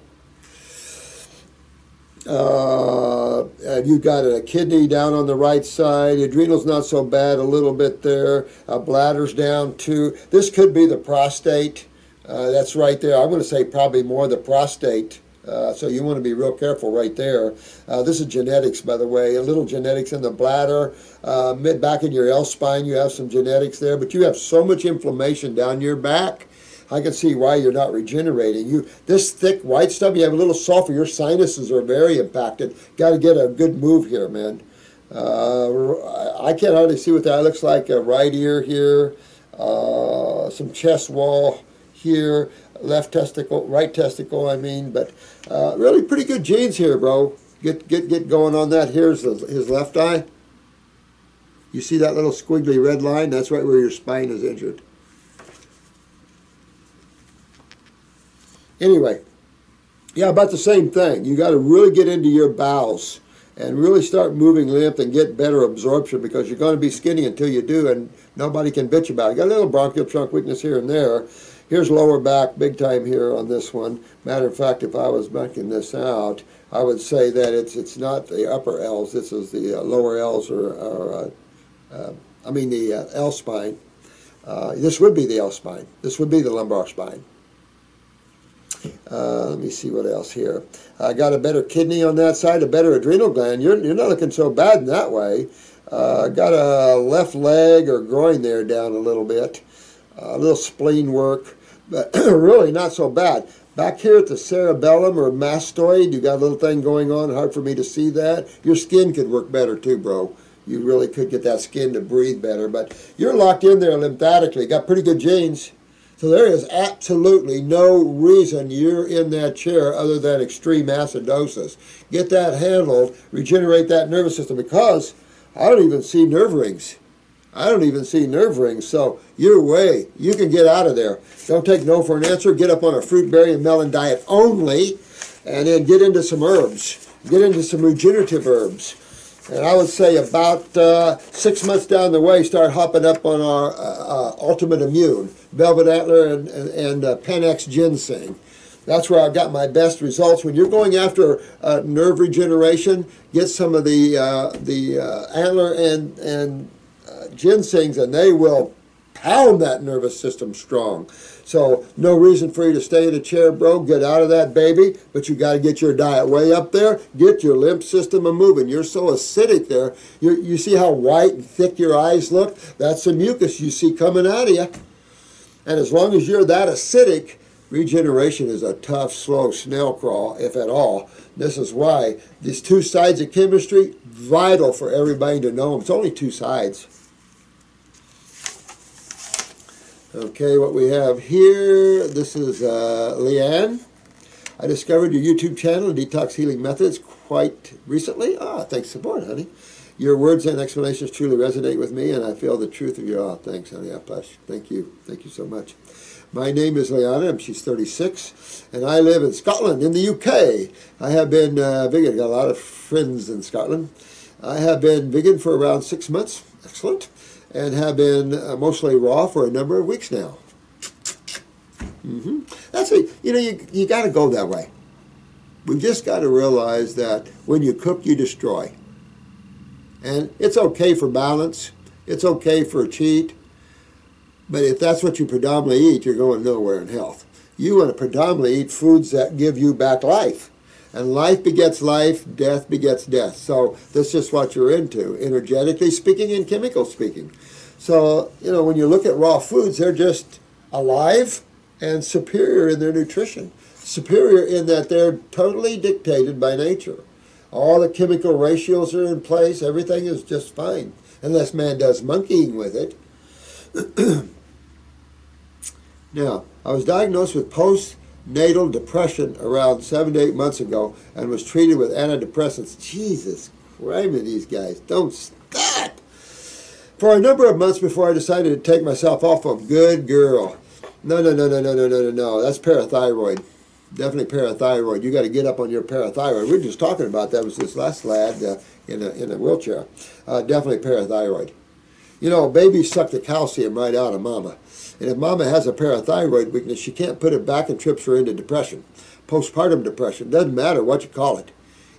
You've got a kidney down on the right side. Adrenal's not so bad, a little bit there. Bladder's down too. This could be the prostate. That's right there. I'm going to say probably more the prostate. So you want to be real careful right there. This is genetics, by the way. A little genetics in the bladder. Back in your L spine, you have some genetics there. But you have so much inflammation down your back. I can see why you're not regenerating. This thick white stuff, you have a little sulfur. Your sinuses are very impacted. Got to get a good move here, man. I can't hardly see what that looks like. A right ear here, some chest wall here, left testicle, right testicle, I mean. But really pretty good genes here, bro. Get going on that. Here's his left eye. You see that little squiggly red line? That's right where your spine is injured. Anyway, yeah, about the same thing. You got to really get into your bowels and really start moving lymph and get better absorption, because you're going to be skinny until you do, and nobody can bitch about it. Got a little bronchial trunk weakness here and there. Here's lower back, big time here on this one. Matter of fact, if I was backing this out, I would say that it's not the upper L's. This is the lower L's, or I mean the L spine. This would be the L spine. This would be the lumbar spine. Let me see what else here. I got a better kidney on that side, a better adrenal gland. You're not looking so bad in that way. Got a left leg or groin there down a little bit. A little spleen work, but really not so bad. Back here at the cerebellum or mastoid, you got a little thing going on. Hard for me to see that. Your skin could work better too, bro. You really could get that skin to breathe better. But you're locked in there lymphatically. Got pretty good genes. So there is absolutely no reason you're in that chair other than extreme acidosis. Get that handled, regenerate that nervous system, because I don't even see nerve rings. I don't even see nerve rings. So your way, you can get out of there. Don't take no for an answer. Get up on a fruit, berry, and melon diet only, and then get into some herbs. Get into some regenerative herbs. And I would say about 6 months down the way, start hopping up on our Ultimate Immune, Velvet Antler and Panax Ginseng. That's where I've got my best results. When you're going after nerve regeneration, get some of the antler and ginsengs, and they will pound that nervous system strong. So no reason for you to stay in a chair, bro. Get out of that, baby. But you got to get your diet way up there. Get your lymph system moving. You're so acidic there. You see how white and thick your eyes look? That's the mucus you see coming out of you. And as long as you're that acidic, Regeneration is a tough, slow snail crawl, if at all. This is why these two sides of chemistry, vital for everybody to know them. It's only two sides. Okay, what we have here, this is Leanne. I discovered your YouTube channel, Detox Healing Methods, quite recently. Thanks for support, honey. Your words and explanations truly resonate with me, and I feel the truth of your, thanks, honey. Thank you. Thank you so much. My name is Leanne, she's 36, and I live in Scotland, in the UK. I have been vegan, got a lot of friends in Scotland. I have been vegan for around 6 months, excellent, and have been mostly raw for a number of weeks now. That's it. You know, you got to go that way. We've just got to realize that when you cook, you destroy. And it's okay for balance. It's okay for a cheat. But if that's what you predominantly eat, you're going nowhere in health. You want to predominantly eat foods that give you back life. And life begets life, death begets death. So that's just what you're into, energetically speaking and chemical speaking. So, you know, when you look at raw foods, they're just alive and superior in their nutrition. Superior in that they're totally dictated by nature. All the chemical ratios are in place. Everything is just fine. Unless man does monkeying with it. Now, I was diagnosed with Post Natal Depression around 7 to 8 months ago and was treated with antidepressants. Jesus Christ, these guys don't stop. For a number of months before I decided to take myself off them. Good girl. No. That's parathyroid. Definitely parathyroid. You got to get up on your parathyroid. We were just talking about that. It was this last lad in a wheelchair. Definitely parathyroid. You know, babies suck the calcium right out of mama. And if mama has a parathyroid weakness, she can't put it back and trips her into depression. Postpartum depression. Doesn't matter what you call it.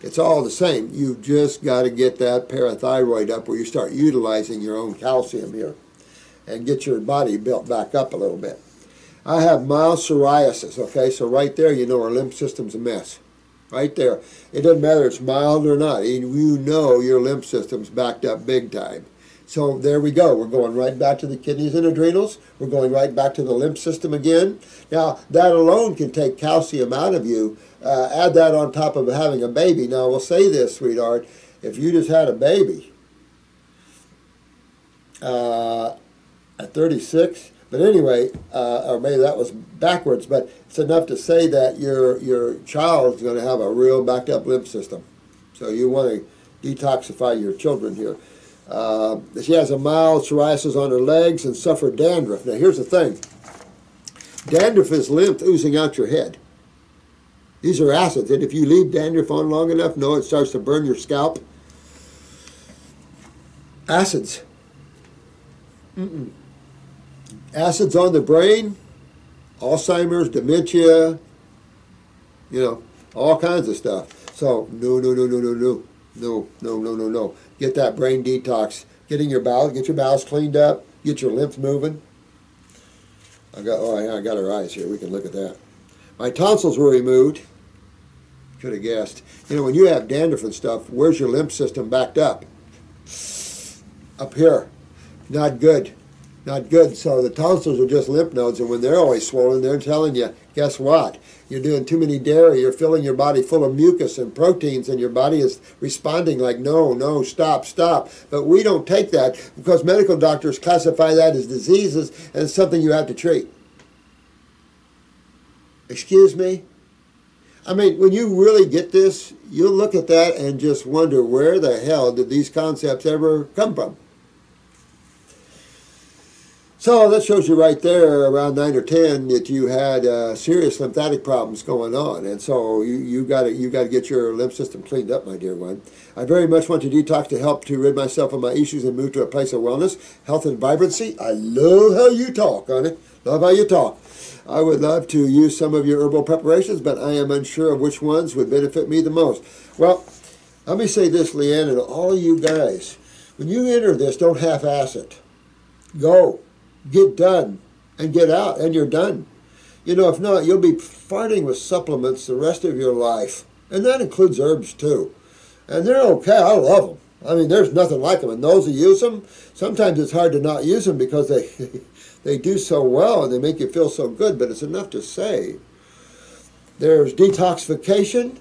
It's all the same. You've just got to get that parathyroid up where you start utilizing your own calcium here and get your body built back up a little bit. I have mild psoriasis, okay? So right there, you know our lymph system's a mess. Right there. It doesn't matter if it's mild or not. You know your lymph system's backed up big time. So there we go. We're going right back to the kidneys and adrenals. We're going right back to the lymph system again. Now, that alone can take calcium out of you. Add that on top of having a baby. Now, we'll say this, sweetheart. If you just had a baby at 36, but anyway, or maybe that was backwards, but it's enough to say that your child is going to have a real backed up lymph system. So you want to detoxify your children here. She has a mild psoriasis on her legs and suffered dandruff. Now here's the thing. Dandruff is lymph oozing out your head. These are acids, and if you leave dandruff on long enough, it starts to burn your scalp. Acids. Acids on the brain, Alzheimer's, dementia, you know, all kinds of stuff. So no. Get that brain detox. Get your bowels cleaned up. Get your lymph moving. I got her eyes here. We can look at that. My tonsils were removed. Could have guessed. You know, when you have dandruff and stuff, where's your lymph system backed up? Up here. Not good. Not good. So the tonsils are just lymph nodes, and when they're always swollen, they're telling you, guess what? You're doing too many dairy. You're filling your body full of mucus and proteins, and your body is responding like, no, stop. But we don't take that because medical doctors classify that as diseases, and it's something you have to treat. Excuse me? I mean, when you really get this, you'll look at that and just wonder, where the hell did these concepts ever come from? So that shows you right there, around 9 or 10, that you had serious lymphatic problems going on, and so you got to get your lymph system cleaned up, my dear one. I very much want to detox to help to rid myself of my issues and move to a place of wellness, health, and vibrancy. I love how you talk, honey. Love how you talk. I would love to use some of your herbal preparations, but I am unsure of which ones would benefit me the most. Well, let me say this, Leanne, and all you guys, when you enter this, don't half-ass it. Go. Get done and get out, and you're done. You know, if not, you'll be farting with supplements the rest of your life. And that includes herbs, too. And they're okay. I love them. I mean, there's nothing like them. And those who use them, sometimes it's hard to not use them because they do so well and they make you feel so good, but it's enough to say. There's detoxification,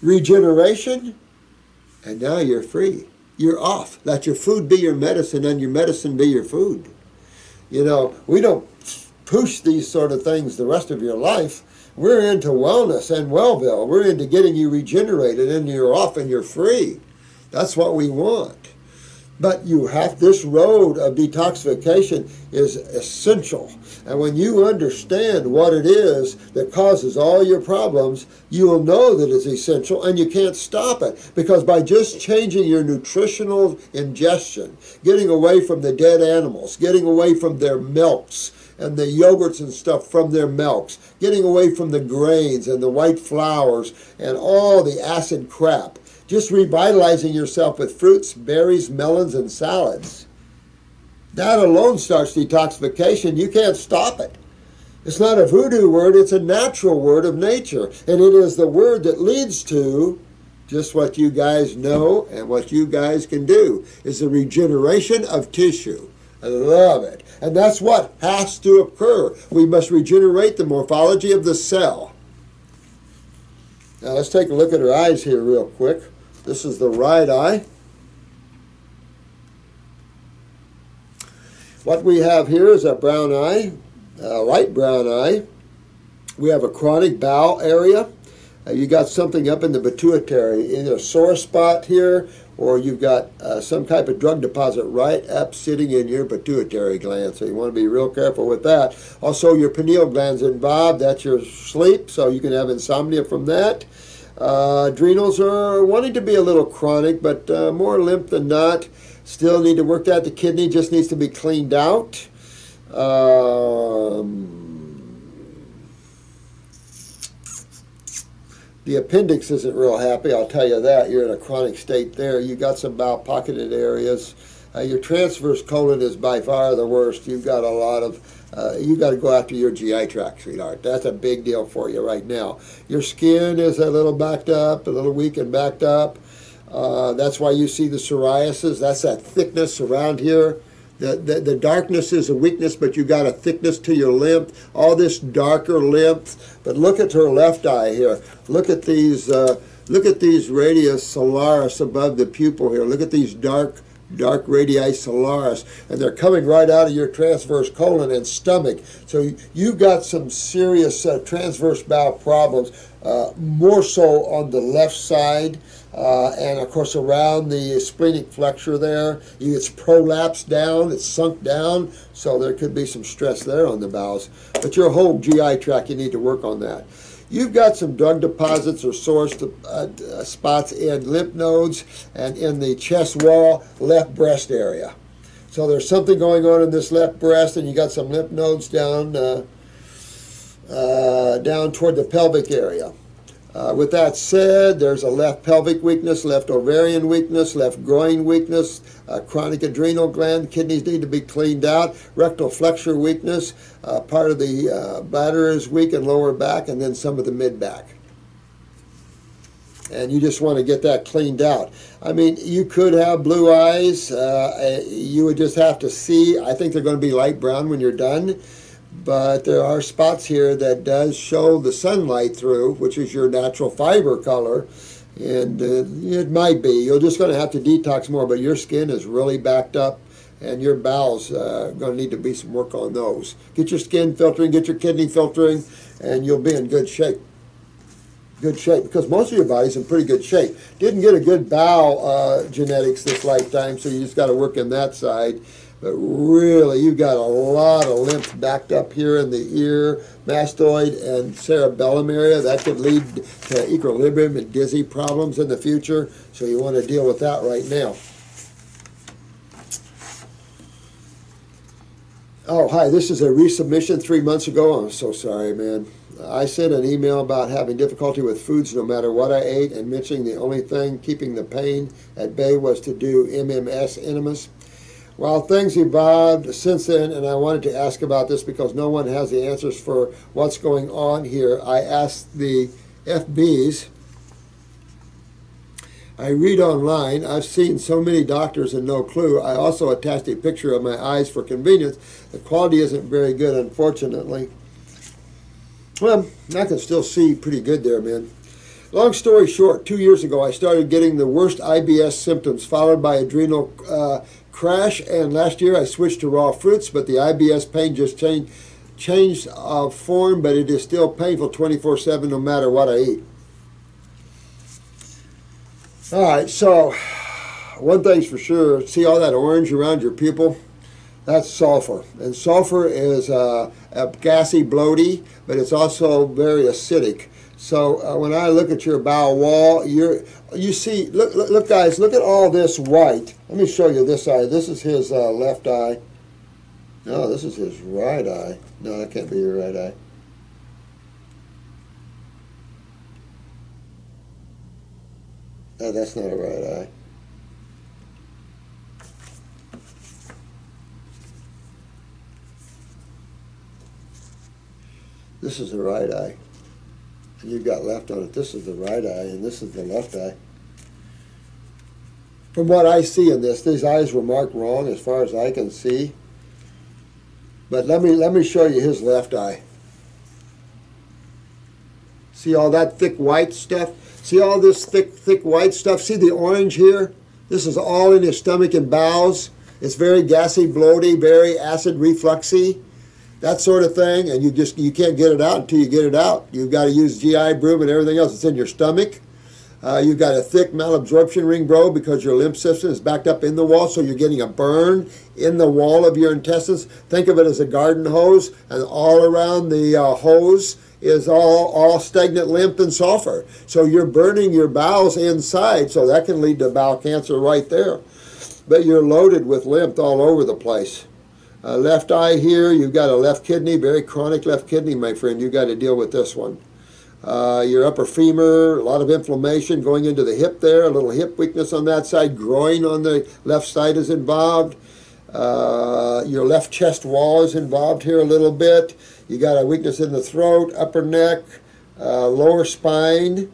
regeneration, and now you're free. You're off. Let your food be your medicine and your medicine be your food. You know, we don't push these sort of things the rest of your life. We're into wellness and Wellville. We're into getting you regenerated and you're off and you're free. That's what we want. But you have, this road of detoxification is essential. And when you understand what it is that causes all your problems, you will know that it's essential and you can't stop it. Because by just changing your nutritional ingestion, getting away from the dead animals, getting away from their milks, and the yogurts and stuff from their milks, getting away from the grains and the white flours and all the acid crap, just revitalizing yourself with fruits, berries, melons, and salads. That alone starts detoxification. You can't stop it. It's not a voodoo word, it's a natural word of nature. And it is the word that leads to just what you guys know and what you guys can do, is the regeneration of tissue. I love it. And that's what has to occur. We must regenerate the morphology of the cell. Now let's take a look at her eyes here real quick. This is the right eye. What we have here is a brown eye, a light brown eye. We have a chronic bowel area. You got something up in the pituitary, either a sore spot here, or you've got some type of drug deposit right up sitting in your pituitary gland. So you want to be real careful with that. Also, your pineal gland's involved. That's your sleep, so you can have insomnia from that. Adrenals are wanting to be a little chronic, but more lymph than not. Still need to work that. The kidney just needs to be cleaned out. The appendix isn't real happy, I'll tell you that. You're in a chronic state there. You got some bowel pocketed areas. Your transverse colon is by far the worst. You've got a lot of, you got to go after your GI tract, sweetheart. That's a big deal for you right now. Your skin is a little backed up, a little weak and backed up. That's why you see the psoriasis. That's that thickness around here. The darkness is a weakness, but you got a thickness to your lymph. All this darker lymph. But look at her left eye here. Look at these radius solaris above the pupil here. Look at these dark radii solaris, and they're coming right out of your transverse colon and stomach. So you've got some serious transverse bowel problems, more so on the left side, and of course around the splenic flexure there. It's prolapsed down, it's sunk down, so there could be some stress there on the bowels. But your whole GI tract, you need to work on that. You've got some drug deposits or sore spots in lymph nodes and in the chest wall, left breast area. So there's something going on in this left breast, and you got some lymph nodes down toward the pelvic area. With that said, there's a left pelvic weakness, left ovarian weakness, left groin weakness, chronic adrenal gland, kidneys need to be cleaned out, rectal flexure weakness, part of the bladder is weak and lower back, and then some of the mid-back. And you just want to get that cleaned out. I mean, you could have blue eyes. You would just have to see. I think they're going to be light brown when you're done. But there are spots here that does show the sunlight through, which is your natural fiber color. And it might be. You're just going to have to detox more, but your skin is really backed up, and your bowels are going to need to be some work on those. Get your skin filtering, get your kidney filtering, and you'll be in good shape. Good shape, because most of your body's in pretty good shape. Didn't get a good bowel genetics this lifetime, so you just got to work in that side. But really, you've got a lot of lymph backed up here in the ear, mastoid, and cerebellum area. That could lead to equilibrium and dizzy problems in the future, so you want to deal with that right now. Oh, hi, this is a resubmission 3 months ago. I'm so sorry, man. I sent an email about having difficulty with foods no matter what I ate, and mentioning the only thing keeping the pain at bay was to do MMS enemas. Well, things evolved since then, and I wanted to ask about this because no one has the answers for what's going on here. I asked the FBs I read online. I've seen so many doctors and no clue. I also attached a picture of my eyes for convenience. The quality isn't very good, unfortunately. Well, I can still see pretty good there, man. Long story short, 2 years ago, I started getting the worst IBS symptoms, followed by adrenal crash, and last year I switched to raw fruits, but the IBS pain just changed form, but it is still painful 24/7 no matter what I eat. All right, so one thing's for sure, see all that orange around your pupil? That's sulfur. And sulfur is a gassy, bloaty, but it's also very acidic. So when I look at your bowel wall, you see, look guys, look at all this white. Let me show you this eye. This is his left eye. No, this is his right eye. No, that can't be your right eye. No, that's not a right eye. This is the right eye. And you've got left on it. This is the right eye, and this is the left eye. From what I see in this, these eyes were marked wrong as far as I can see. But let me show you his left eye. See all that thick white stuff? See all this thick white stuff? See the orange here? This is all in his stomach and bowels. It's very gassy, bloaty, very acid refluxy, that sort of thing. And you can't get it out until you get it out. You've got to use GI broom and everything else. It's in your stomach. You've got a thick malabsorption ring, bro, because your lymph system is backed up in the wall, so you're getting a burn in the wall of your intestines. Think of it as a garden hose, and all around the hose is all stagnant lymph and sulfur. So you're burning your bowels inside, so that can lead to bowel cancer right there. But you're loaded with lymph all over the place. Left eye here, you've got a left kidney, very chronic left kidney, my friend. You've got to deal with this one. Your upper femur, a lot of inflammation going into the hip there, a little hip weakness on that side. Groin on the left side is involved. Your left chest wall is involved here a little bit. You got a weakness in the throat, upper neck, lower spine.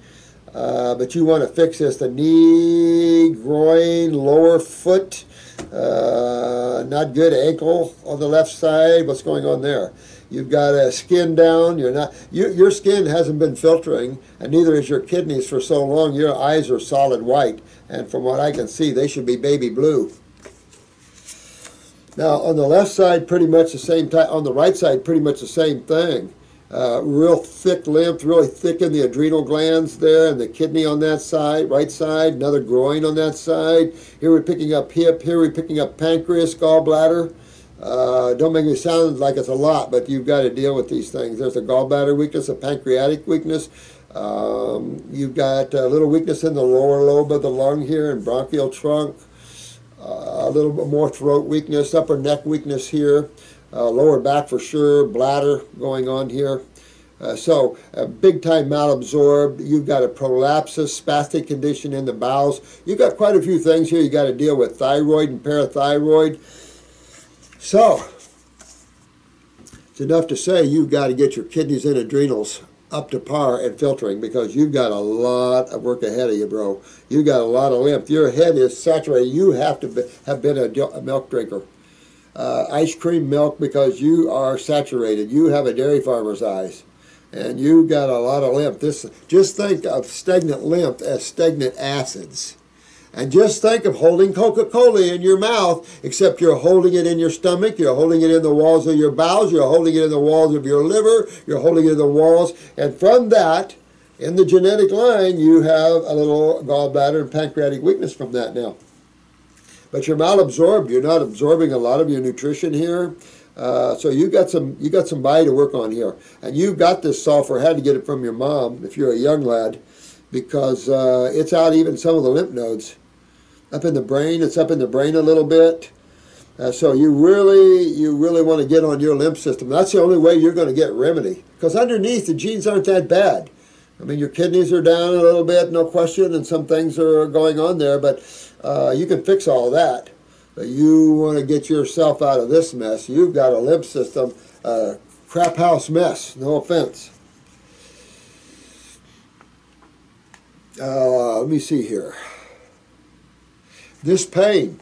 But you want to fix this, the knee, groin, lower foot, not good, ankle on the left side. What's going on there? You've got a skin down. Your skin hasn't been filtering, and neither is your kidneys for so long. Your eyes are solid white, and from what I can see, they should be baby blue. Now, on the left side, pretty much the same type. On the right side, pretty much the same thing. Real thick lymph, really thick in the adrenal glands there, and the kidney on that side, right side, another groin on that side. Here we're picking up hip, here we're picking up pancreas, gallbladder. Don't make me sound like it's a lot, but you've got to deal with these things. There's a gallbladder weakness, a pancreatic weakness. You've got a little weakness in the lower lobe of the lung here and bronchial trunk. A little bit more throat weakness, upper neck weakness here. Lower back for sure, bladder going on here. So big time malabsorbed. You've got a prolapsus, spastic condition in the bowels. You've got quite a few things here you got to deal with, thyroid and parathyroid. So it's enough to say you've got to get your kidneys and adrenals up to par and filtering, because you've got a lot of work ahead of you, bro. You've got a lot of lymph. Your head is saturated. You have to have been a milk drinker. Ice cream milk, because you are saturated. You have a dairy farmer's eyes, and you've got a lot of lymph. Just think of stagnant lymph as stagnant acids, and just think of holding Coca-Cola in your mouth, except you're holding it in your stomach, you're holding it in the walls of your bowels, you're holding it in the walls of your liver, you're holding it in the walls, and from that, in the genetic line, you have a little gallbladder and pancreatic weakness from that now. But you're malabsorbed. You're not absorbing a lot of your nutrition here. So you got some body to work on here. And you've got this sulfur. Had to get it from your mom if you're a young lad, because it's out even some of the lymph nodes. Up in the brain. It's up in the brain a little bit. So you really want to get on your lymph system. That's the only way you're going to get remedy. Because underneath, the genes aren't that bad. I mean, your kidneys are down a little bit, no question, and some things are going on there, but you can fix all that. But you want to get yourself out of this mess. You've got a lymph system, crap house mess, no offense. Let me see here. This pain,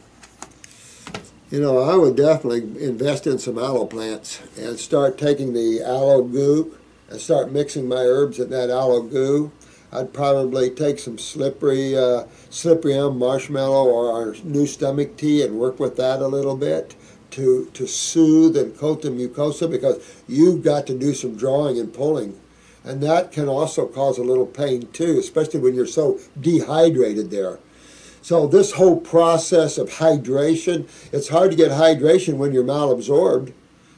you know, I would definitely invest in some aloe plants and start taking the aloe goo and start mixing my herbs in that aloe goo. I'd probably take some slippery elm marshmallow or our new stomach tea and work with that a little bit to soothe and coat the mucosa, because you've got to do some drawing and pulling. And that can also cause a little pain too, especially when you're so dehydrated there. So this whole process of hydration, it's hard to get hydration when you're malabsorbed.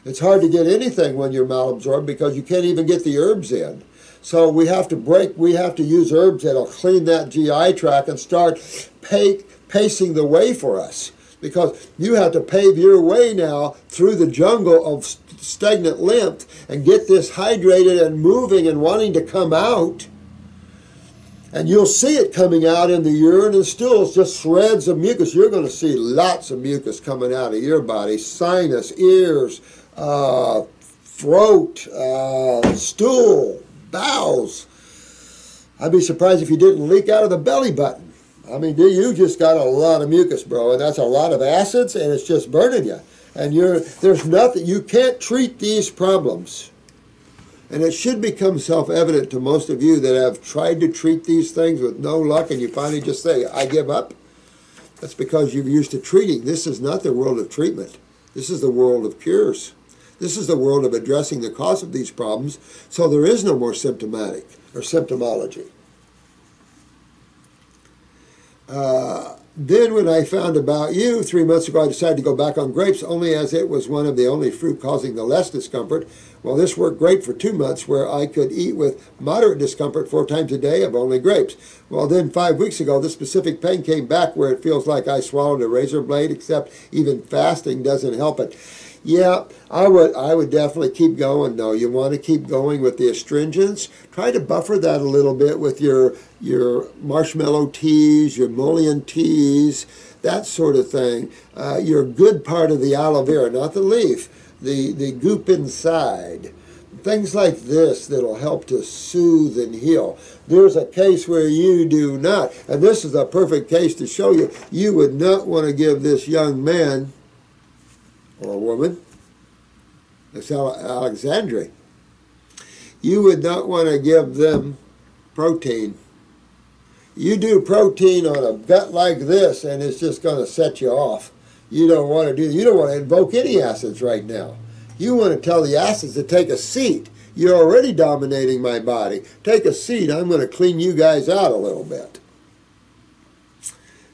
It's hard to get anything when you're malabsorbed because you can't even get the herbs in. So we have to use herbs that'll clean that GI tract and start pacing the way for us. Because you have to pave your way now through the jungle of stagnant lymph and get this hydrated and moving and wanting to come out. And you'll see it coming out in the urine and stools, just threads of mucus. You're going to see lots of mucus coming out of your body, sinus, ears, throat, stool, bowels. I'd be surprised if you didn't leak out of the belly button. I mean, you just got a lot of mucus, bro, and that's a lot of acids, and it's just burning you. And there's nothing, you can't treat these problems. And it should become self-evident to most of you that have tried to treat these things with no luck, and you finally just say, I give up. That's because you're used to treating. This is not the world of treatment. This is the world of cures. This is the world of addressing the cause of these problems, so there is no more symptomatic or symptomology. Then when I found about you 3 months ago, I decided to go back on grapes only as it was one of the only fruit causing the less discomfort. Well, this worked great for 2 months where I could eat with moderate discomfort 4 times a day of only grapes. Well, then 5 weeks ago, this specific pain came back where it feels like I swallowed a razor blade, except even fasting doesn't help it. Yeah, I would definitely keep going, though. You want to keep going with the astringents. Try to buffer that a little bit with your marshmallow teas, your mullein teas, that sort of thing. Your good part of the aloe vera, not the leaf, the goop inside. Things like this that'll help to soothe and heal. There's a case where you do not, and this is a perfect case to show you, you would not want to give this young man or woman, it's Alexandre, you would not want to give them protein. You do protein on a gut like this and it's just going to set you off. You don't want to you don't want to invoke any acids right now. You want to tell the acids to take a seat. You're already dominating my body. Take a seat. I'm going to clean you guys out a little bit.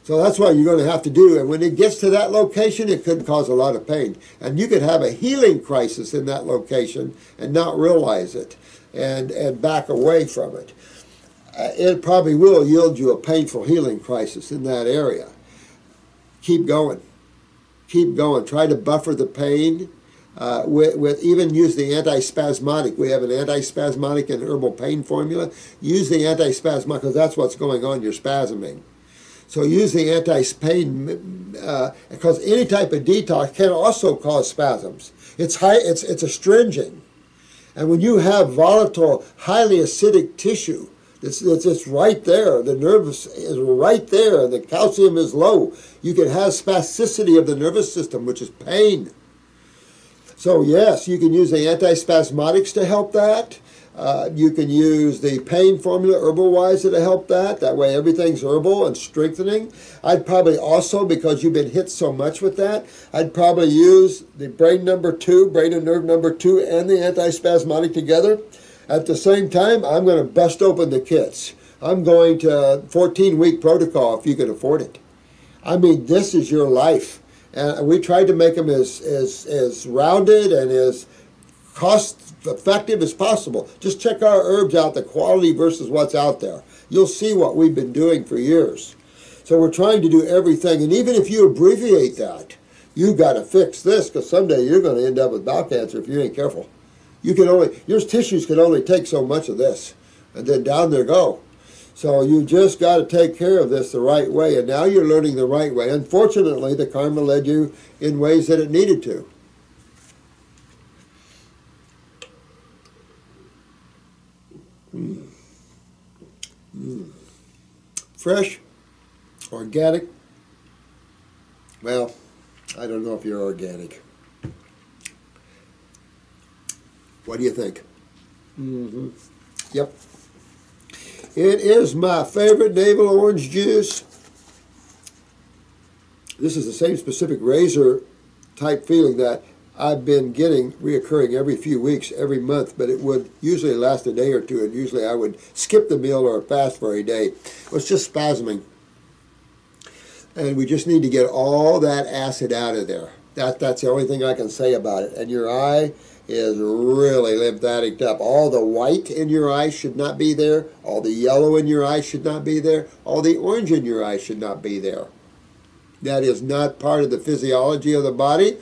So that's what you're going to have to do. And when it gets to that location, it could cause a lot of pain. And you could have a healing crisis in that location and not realize it and back away from it. It probably will yield you a painful healing crisis in that area. Keep going. Keep going. Try to buffer the pain. With even use the antispasmodic. We have an antispasmodic and herbal pain formula. Use the antispasmodic because that's what's going on. You're spasming. So use the anti-pain because any type of detox can also cause spasms. It's astringent. And when you have volatile, highly acidic tissue, it's right there. The nervous is right there. The calcium is low. You can have spasticity of the nervous system, which is pain. So yes, you can use the antispasmodics to help that. You can use the pain formula herbal-wise to help that. That way everything's herbal and strengthening. I'd probably also, because you've been hit so much with that, I'd probably use the brain and nerve number 2 and the antispasmodic together. At the same time, I'm going to bust open the kits. I'm going to 14-week protocol if you can afford it. I mean, this is your life. And we tried to make them as rounded and as cost-effective as possible. Just check our herbs out, the quality versus what's out there. You'll see what we've been doing for years. So we're trying to do everything. And even if you abbreviate that, you've got to fix this because someday you're going to end up with bowel cancer if you ain't careful. Your tissues can only take so much of this. And then down they go. So you just got to take care of this the right way, and now you're learning the right way. Unfortunately, the karma led you in ways that it needed to. Fresh, organic, Well, I don't know if you're organic. What do you think? Yep. It is my favorite navel orange juice. This is the same specific razor type feeling that I've been getting reoccurring every few weeks, every month, but it would usually last a day or two, and usually I would skip the meal or fast for a day. It was just spasming. And we just need to get all that acid out of there. That's the only thing I can say about it. And your eye is really lymphatic up. All the white in your eye should not be there. All the yellow in your eye should not be there. All the orange in your eye should not be there. That is not part of the physiology of the body.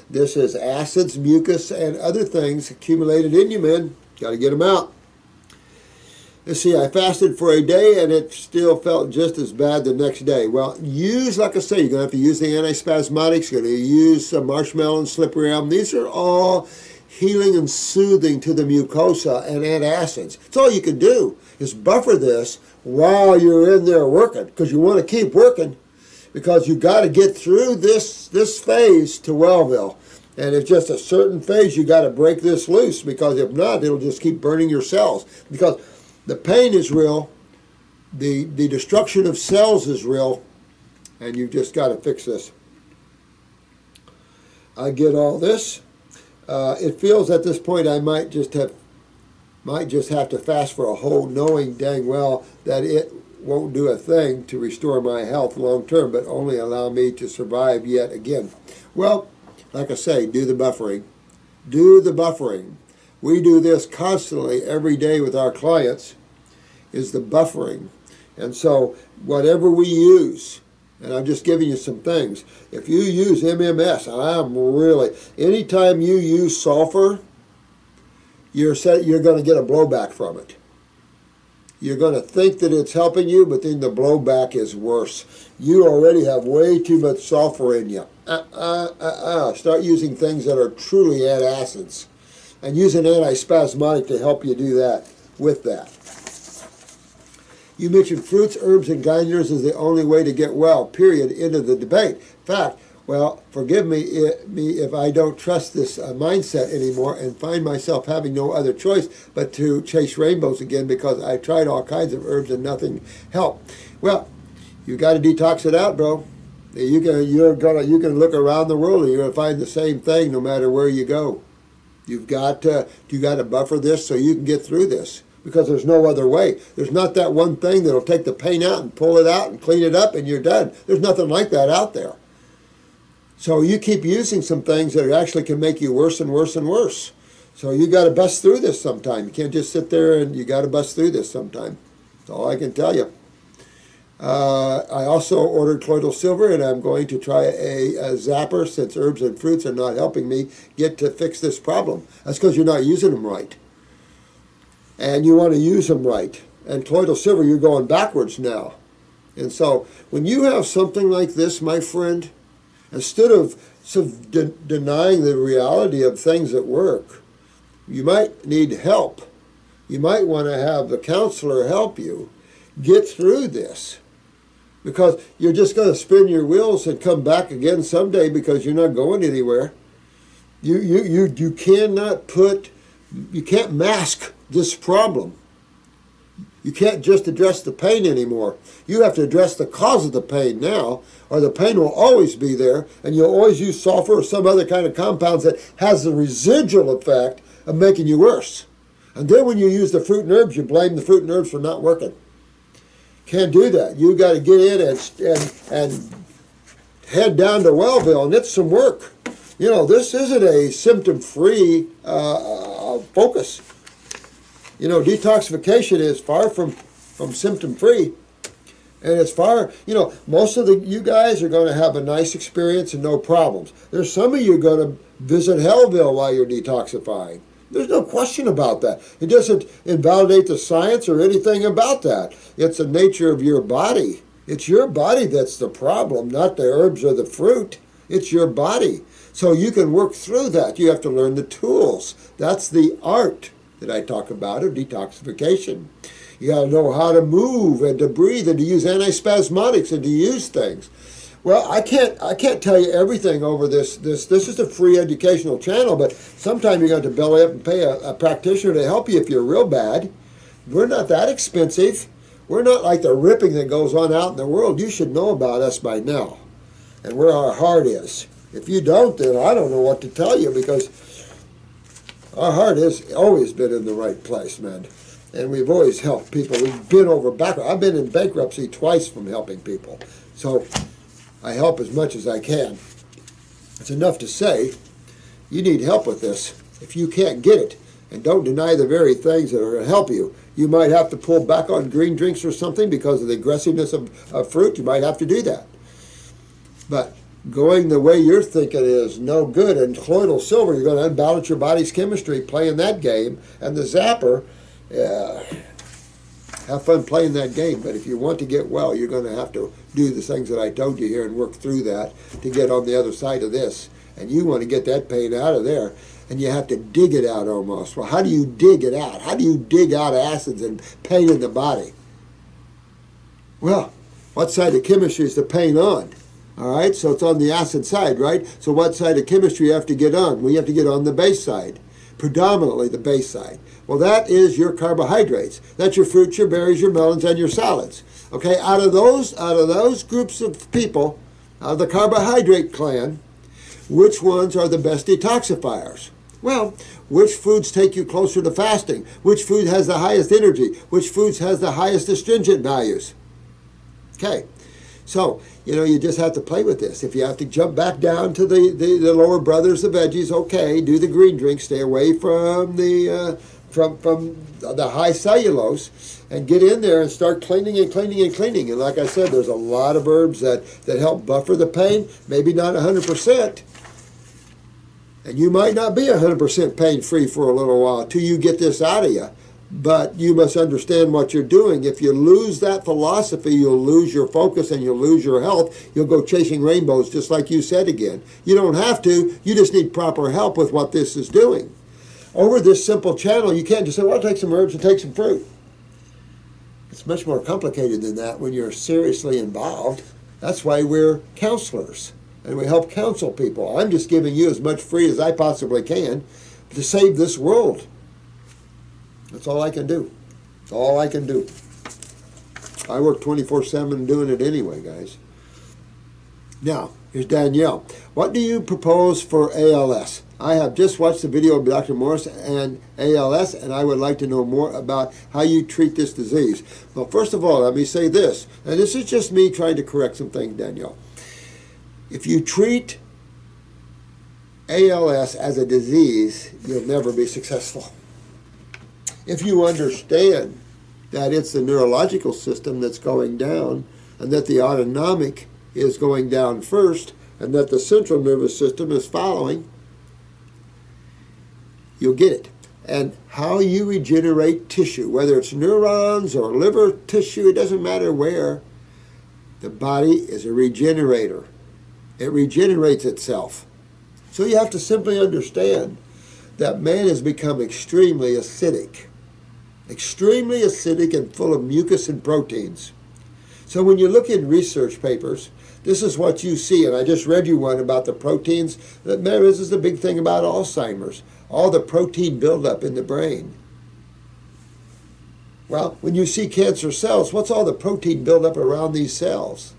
This is acids, mucus, and other things accumulated in you, man. Got to get them out. Let's see, I fasted for a day, and it still felt just as bad the next day. Well, like I say, you're going to have to use the antispasmodics. You're going to use some marshmallow and slippery elm. These are all healing and soothing to the mucosa and antacids. That's all you can do is buffer this while you're in there working, because you want to keep working, because you got to get through this phase to Wellville. And it's just a certain phase you got to break this loose, because if not, it'll just keep burning your cells. Because the pain is real, the destruction of cells is real, and you've just got to fix this. I get all this. It feels at this point I might just have to fast for a whole, knowing dang well that it won't do a thing to restore my health long term, but only allow me to survive yet again. Well, like I say, do the buffering. Do the buffering. We do this constantly every day with our clients, is the buffering. And so whatever we use, and I'm just giving you some things, if you use MMS, anytime you use sulfur, you're going to get a blowback from it. You're going to think that it's helping you, but then the blowback is worse. You already have way too much sulfur in you. Start using things that are truly antacids, and use an antispasmodic to help you do that with that. You mentioned fruits, herbs, and grinders is the only way to get well, period, end of the debate. In fact, well, forgive me if I don't trust this mindset anymore and find myself having no other choice but to chase rainbows again, because I tried all kinds of herbs and nothing helped. Well, you got to detox it out, bro. You can look around the world and you're going to find the same thing no matter where you go. You got to buffer this so you can get through this, because there's no other way. There's not that one thing that'll take the pain out and pull it out and clean it up and you're done. There's nothing like that out there. So you keep using some things that actually can make you worse and worse and worse. So you got to bust through this sometime. You can't just sit there, and you got to bust through this sometime. That's all I can tell you. I also ordered colloidal silver, and I'm going to try a zapper, since herbs and fruits are not helping me get to fix this problem. That's because you're not using them right. And you want to use them right. And colloidal silver, you're going backwards now. And so when you have something like this, my friend, instead of denying the reality of things that work, you might need help. You might want to have the counselor help you get through this, because you're just going to spin your wheels and come back again someday, because you're not going anywhere. You can't mask this problem. You can't just address the pain anymore. You have to address the cause of the pain now, or the pain will always be there, and you'll always use sulfur or some other kind of compounds that has the residual effect of making you worse. And then when you use the fruit and herbs, you blame the fruit and herbs for not working. Can't do that. You got to get in and head down to Wellville, and it's some work. You know, this isn't a symptom-free focus. You know, detoxification is far from symptom-free. And it's far, you know, most of you guys are going to have a nice experience and no problems. There's some of you going to visit Hellville while you're detoxifying. There's no question about that. It doesn't invalidate the science or anything about that. It's the nature of your body. It's your body that's the problem, not the herbs or the fruit. It's your body. So you can work through that. You have to learn the tools. That's the art that I talk about of detoxification. You got to know how to move and to breathe and to use antispasmodics and to use things. Well, I can't tell you everything over this. This is a free educational channel, but sometime you're going to belly up and pay a practitioner to help you if you're real bad. We're not that expensive. We're not like the ripping that goes on out in the world. You should know about us by now and where our heart is. If you don't, then I don't know what to tell you, because our heart has always been in the right place, man. And we've always helped people. We've been over backward. I've been in bankruptcy twice from helping people. So I help as much as I can. It's enough to say, you need help with this. If you can't get it, and don't deny the very things that are going to help you, you might have to pull back on green drinks or something because of the aggressiveness of fruit. You might have to do that. But going the way you're thinking is no good. And colloidal silver, you're going to unbalance your body's chemistry playing that game. And the zapper, have fun playing that game. But if you want to get well, you're going to have to do the things that I told you here and work through that to get on the other side of this. And you want to get that pain out of there. And you have to dig it out almost. Well, how do you dig it out? How do you dig out acids and pain in the body? Well, what side of chemistry is the pain on? All right, so it's on the acid side, right? So what side of chemistry you have to get on? Well, you have to get on the base side, predominantly the base side. Well, that is your carbohydrates. That's your fruits, your berries, your melons, and your salads. Okay, out of those groups of people, out of the carbohydrate clan, which ones are the best detoxifiers? Well, which foods take you closer to fasting? Which food has the highest energy? Which foods has the highest astringent values? Okay, so, you just have to play with this. If you have to jump back down to the lower brothers, the veggies, okay, do the green drink, stay away from the high cellulose, and get in there and start cleaning and cleaning and cleaning. And like I said, there's a lot of herbs that help buffer the pain, maybe not 100%. And you might not be 100% pain-free for a little while till you get this out of you. But you must understand what you're doing. If you lose that philosophy, you'll lose your focus and you'll lose your health. You'll go chasing rainbows, just like you said again. You don't have to. You just need proper help with what this is doing. Over this simple channel, you can't just say, well, I'll take some herbs and take some fruit. It's much more complicated than that when you're seriously involved. That's why we're counselors. And we help counsel people. I'm just giving you as much free as I possibly can to save this world. That's all I can do. That's all I can do. I work 24/7 doing it anyway, guys. Now, here's Danielle. What do you propose for ALS? I have just watched the video of Dr. Morse and ALS, and I would like to know more about how you treat this disease. Well, first of all, let me say this, and this is just me trying to correct some things, Danielle. If you treat ALS as a disease, you'll never be successful. If you understand that it's the neurological system that's going down, and that the autonomic is going down first, and that the central nervous system is following, you'll get it. And how you regenerate tissue, whether it's neurons or liver tissue, it doesn't matter where, the body is a regenerator. It regenerates itself. So you have to simply understand that man has become extremely acidic and full of mucus and proteins. So when you look in research papers, this is what you see, and I just read you one about the proteins. This is the big thing about Alzheimer's, all the protein buildup in the brain. Well, when you see cancer cells, what's all the protein buildup around these cells?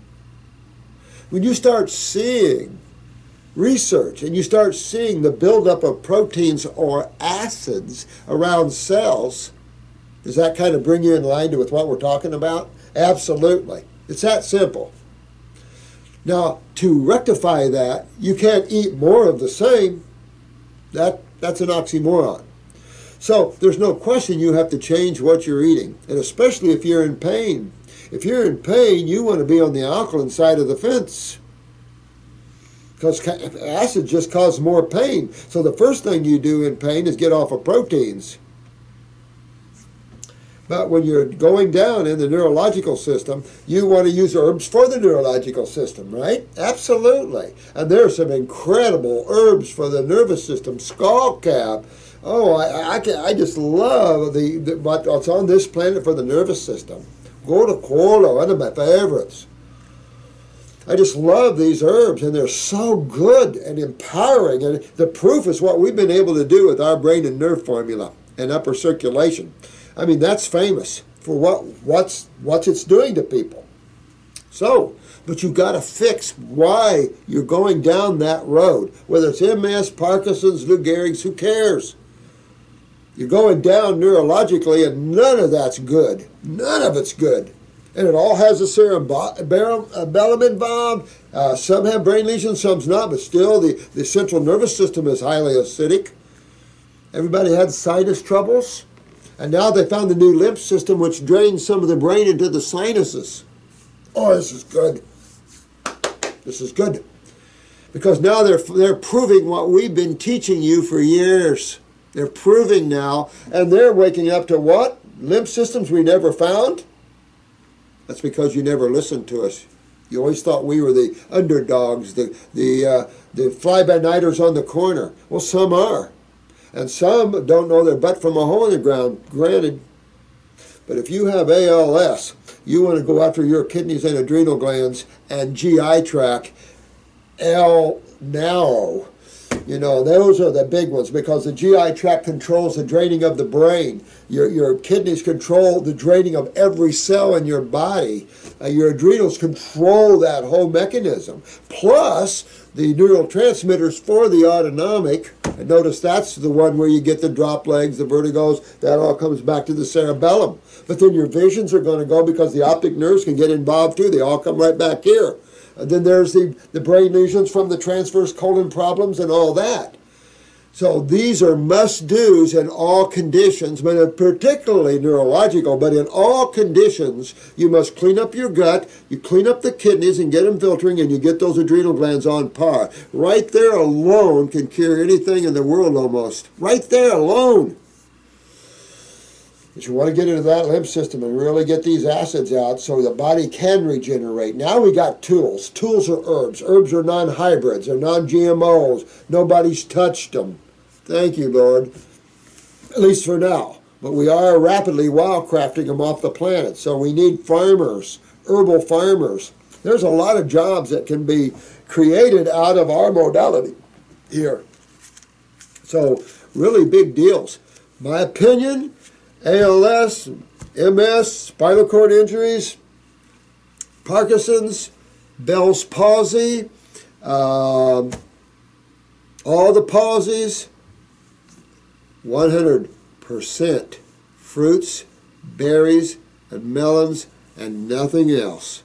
When you start seeing research and you start seeing the buildup of proteins or acids around cells, does that kind of bring you in line with what we're talking about? Absolutely. It's that simple. Now, to rectify that, you can't eat more of the same. That's an oxymoron. So there's no question you have to change what you're eating, and especially if you're in pain. If you're in pain, you want to be on the alkaline side of the fence, because acid just causes more pain. So the first thing you do in pain is get off of proteins. But when you're going down in the neurological system, you want to use herbs for the neurological system, right? Absolutely. And there are some incredible herbs for the nervous system. Skullcap. Oh, I just love what's on this planet for the nervous system. Gorda Cola, one of my favorites. I just love these herbs, and they're so good and empowering. And the proof is what we've been able to do with our brain and nerve formula and upper circulation. I mean, that's famous for what it's doing to people. So, but you've got to fix why you're going down that road. Whether it's MS, Parkinson's, Lou Gehrig's, who cares? You're going down neurologically, and none of that's good. None of it's good. And it all has a cerebellum involved. Some have brain lesions, some's not, but still the central nervous system is highly acidic. Everybody had sinus troubles. And now they found the new lymph system, which drains some of the brain into the sinuses. Oh, this is good. This is good. Because now they're proving what we've been teaching you for years. They're proving now, and they're waking up to what? Lymph systems we never found? That's because you never listened to us. You always thought we were the underdogs, the fly-by-nighters on the corner. Well, some are. And some don't know their butt from a hole in the ground, granted. But if you have ALS, you want to go after your kidneys and adrenal glands and GI tract, now. You know, those are the big ones because the GI tract controls the draining of the brain. Your kidneys control the draining of every cell in your body. Your adrenals control that whole mechanism. Plus, the neurotransmitters for the autonomic, and notice that's the one where you get the drop legs, the vertigos, that all comes back to the cerebellum. But then your visions are going to go because the optic nerves can get involved too. They all come right back here. And then there's the brain lesions from the transverse colon problems and all that. So these are must-dos in all conditions, but particularly neurological. But in all conditions, you must clean up your gut, you clean up the kidneys and get them filtering, and you get those adrenal glands on par. Right there alone can cure anything in the world almost. Right there alone. But you want to get into that lymph system and really get these acids out so the body can regenerate. Now we got tools. Tools are herbs. Herbs are non-hybrids. They're non-GMOs. Nobody's touched them. Thank you, Lord. At least for now. But we are rapidly wildcrafting them off the planet. So we need farmers, herbal farmers. There's a lot of jobs that can be created out of our modality here. So really big deals. My opinion, ALS, MS, spinal cord injuries, Parkinson's, Bell's palsy, all the palsies, 100% fruits, berries, and melons, and nothing else.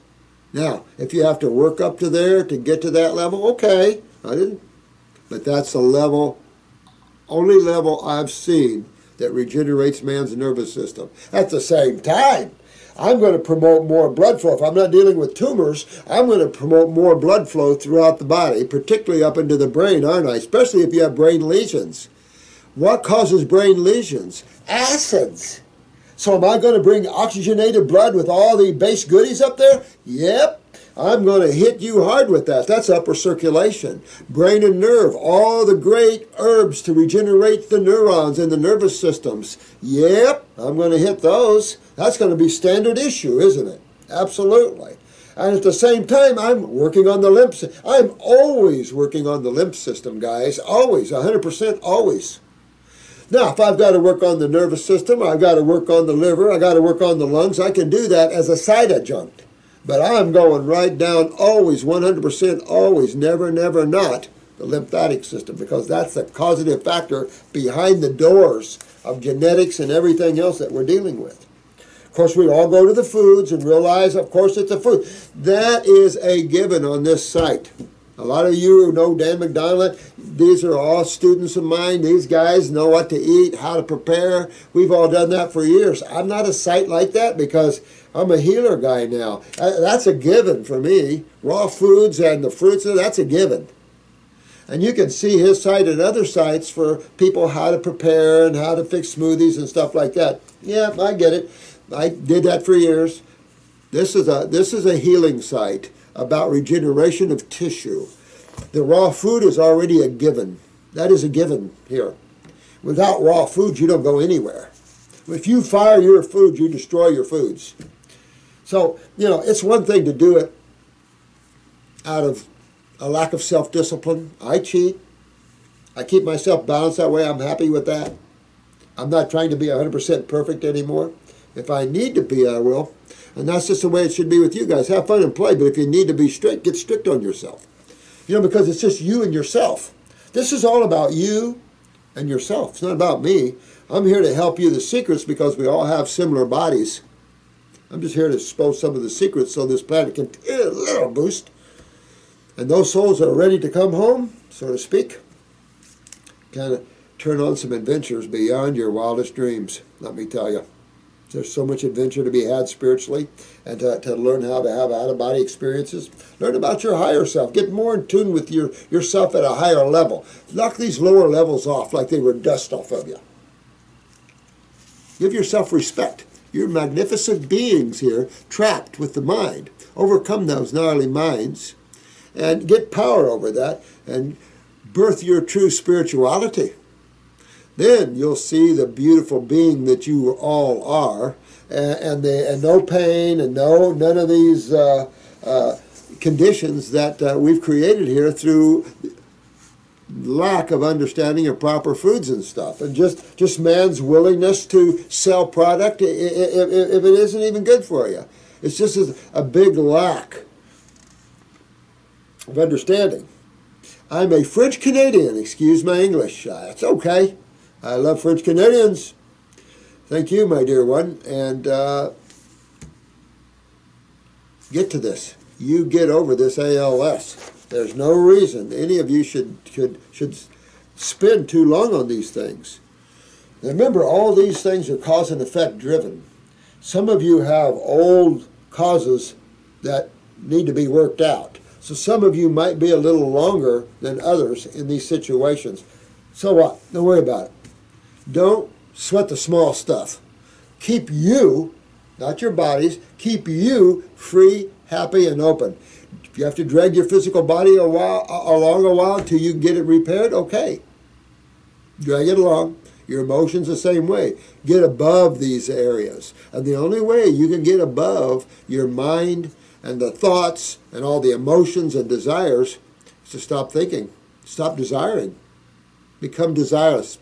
Now, if you have to work up to there to get to that level, okay, I didn't. But that's the level, only level I've seen that regenerates man's nervous system. At the same time, I'm going to promote more blood flow. If I'm not dealing with tumors, I'm going to promote more blood flow throughout the body, particularly up into the brain, aren't I? Especially if you have brain lesions. What causes brain lesions? Acids. So am I going to bring oxygenated blood with all the base goodies up there? Yep. I'm going to hit you hard with that. That's upper circulation. Brain and nerve, all the great herbs to regenerate the neurons in the nervous systems. Yep, I'm going to hit those. That's going to be standard issue, isn't it? Absolutely. And at the same time, I'm working on the lymph system. I'm always working on the lymph system, guys. Always, 100% always. Now, if I've got to work on the nervous system, I've got to work on the liver, I've got to work on the lungs, I can do that as a side adjunct. But I'm going right down always, 100% always, never, never not, the lymphatic system, because that's the causative factor behind the doors of genetics and everything else that we're dealing with. Of course, we all go to the foods and realize, of course, it's a food. That is a given on this site. A lot of you who know Dan McDonald, these are all students of mine. These guys know what to eat, how to prepare. We've all done that for years. I'm not a site like that because I'm a healer guy now. That's a given for me. Raw foods and the fruits, that's a given. And you can see his site and other sites for people how to prepare and how to fix smoothies and stuff like that. Yeah, I get it. I did that for years. This is a healing site about regeneration of tissue. The raw food is already a given. That is a given here. Without raw foods, you don't go anywhere. If you fire your food, you destroy your foods. So, you know, it's one thing to do it out of a lack of self-discipline. I cheat. I keep myself balanced that way. I'm happy with that. I'm not trying to be 100% perfect anymore. If I need to be, I will. And that's just the way it should be with you guys. Have fun and play, but if you need to be strict, get strict on yourself. You know, because it's just you and yourself. This is all about you and yourself. It's not about me. I'm here to help you the secrets because we all have similar bodies. I'm just here to expose some of the secrets so this planet can get a little boost. And those souls that are ready to come home, so to speak, kind of turn on some adventures beyond your wildest dreams, let me tell you. There's so much adventure to be had spiritually, and to learn how to have out-of-body experiences. Learn about your higher self. Get more in tune with yourself at a higher level. Knock these lower levels off like they were dust off of you. Give yourself respect. You're magnificent beings here, trapped with the mind. Overcome those gnarly minds, and get power over that, and birth your true spirituality. Then you'll see the beautiful being that you all are, and no pain and none of these conditions that we've created here through lack of understanding of proper foods and stuff, and just man's willingness to sell product if it isn't even good for you. It's just a big lack of understanding. I'm a French Canadian, excuse my English. It's okay. I love French Canadians. Thank you, my dear one. And get to this. You get over this ALS. There's no reason any of you should spend too long on these things. Now remember, all these things are cause and effect driven. Some of you have old causes that need to be worked out. So some of you might be a little longer than others in these situations. So what? Don't worry about it. Don't sweat the small stuff. Keep you, not your bodies, keep you free, happy, and open. If you have to drag your physical body along a while until you get it repaired, okay. Drag it along. Your emotions the same way. Get above these areas. And the only way you can get above your mind and the thoughts and all the emotions and desires is to stop thinking. Stop desiring. Become desireless.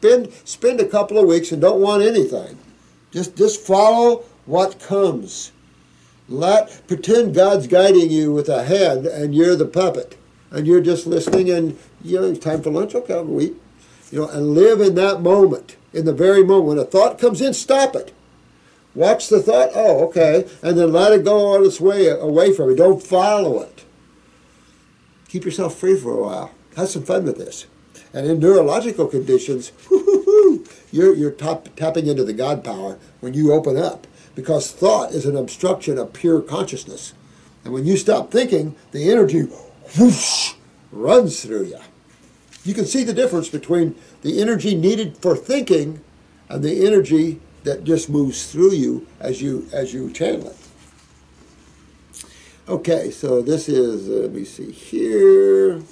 Spend a couple of weeks and don't want anything. Just follow what comes. Pretend God's guiding you with a hand and you're the puppet. And you're just listening and, it's time for lunch, okay, I'll eat. And live in that moment. In the very moment. When a thought comes in, stop it. Watch the thought, oh, okay, and then let it go on its way away from you. Don't follow it. Keep yourself free for a while. Have some fun with this. And in neurological conditions, you're tapping into the God power when you open up, because thought is an obstruction of pure consciousness. And when you stop thinking, the energy whoosh, runs through you. You can see the difference between the energy needed for thinking and the energy that just moves through you as you channel it. Okay, so this is, let me see here.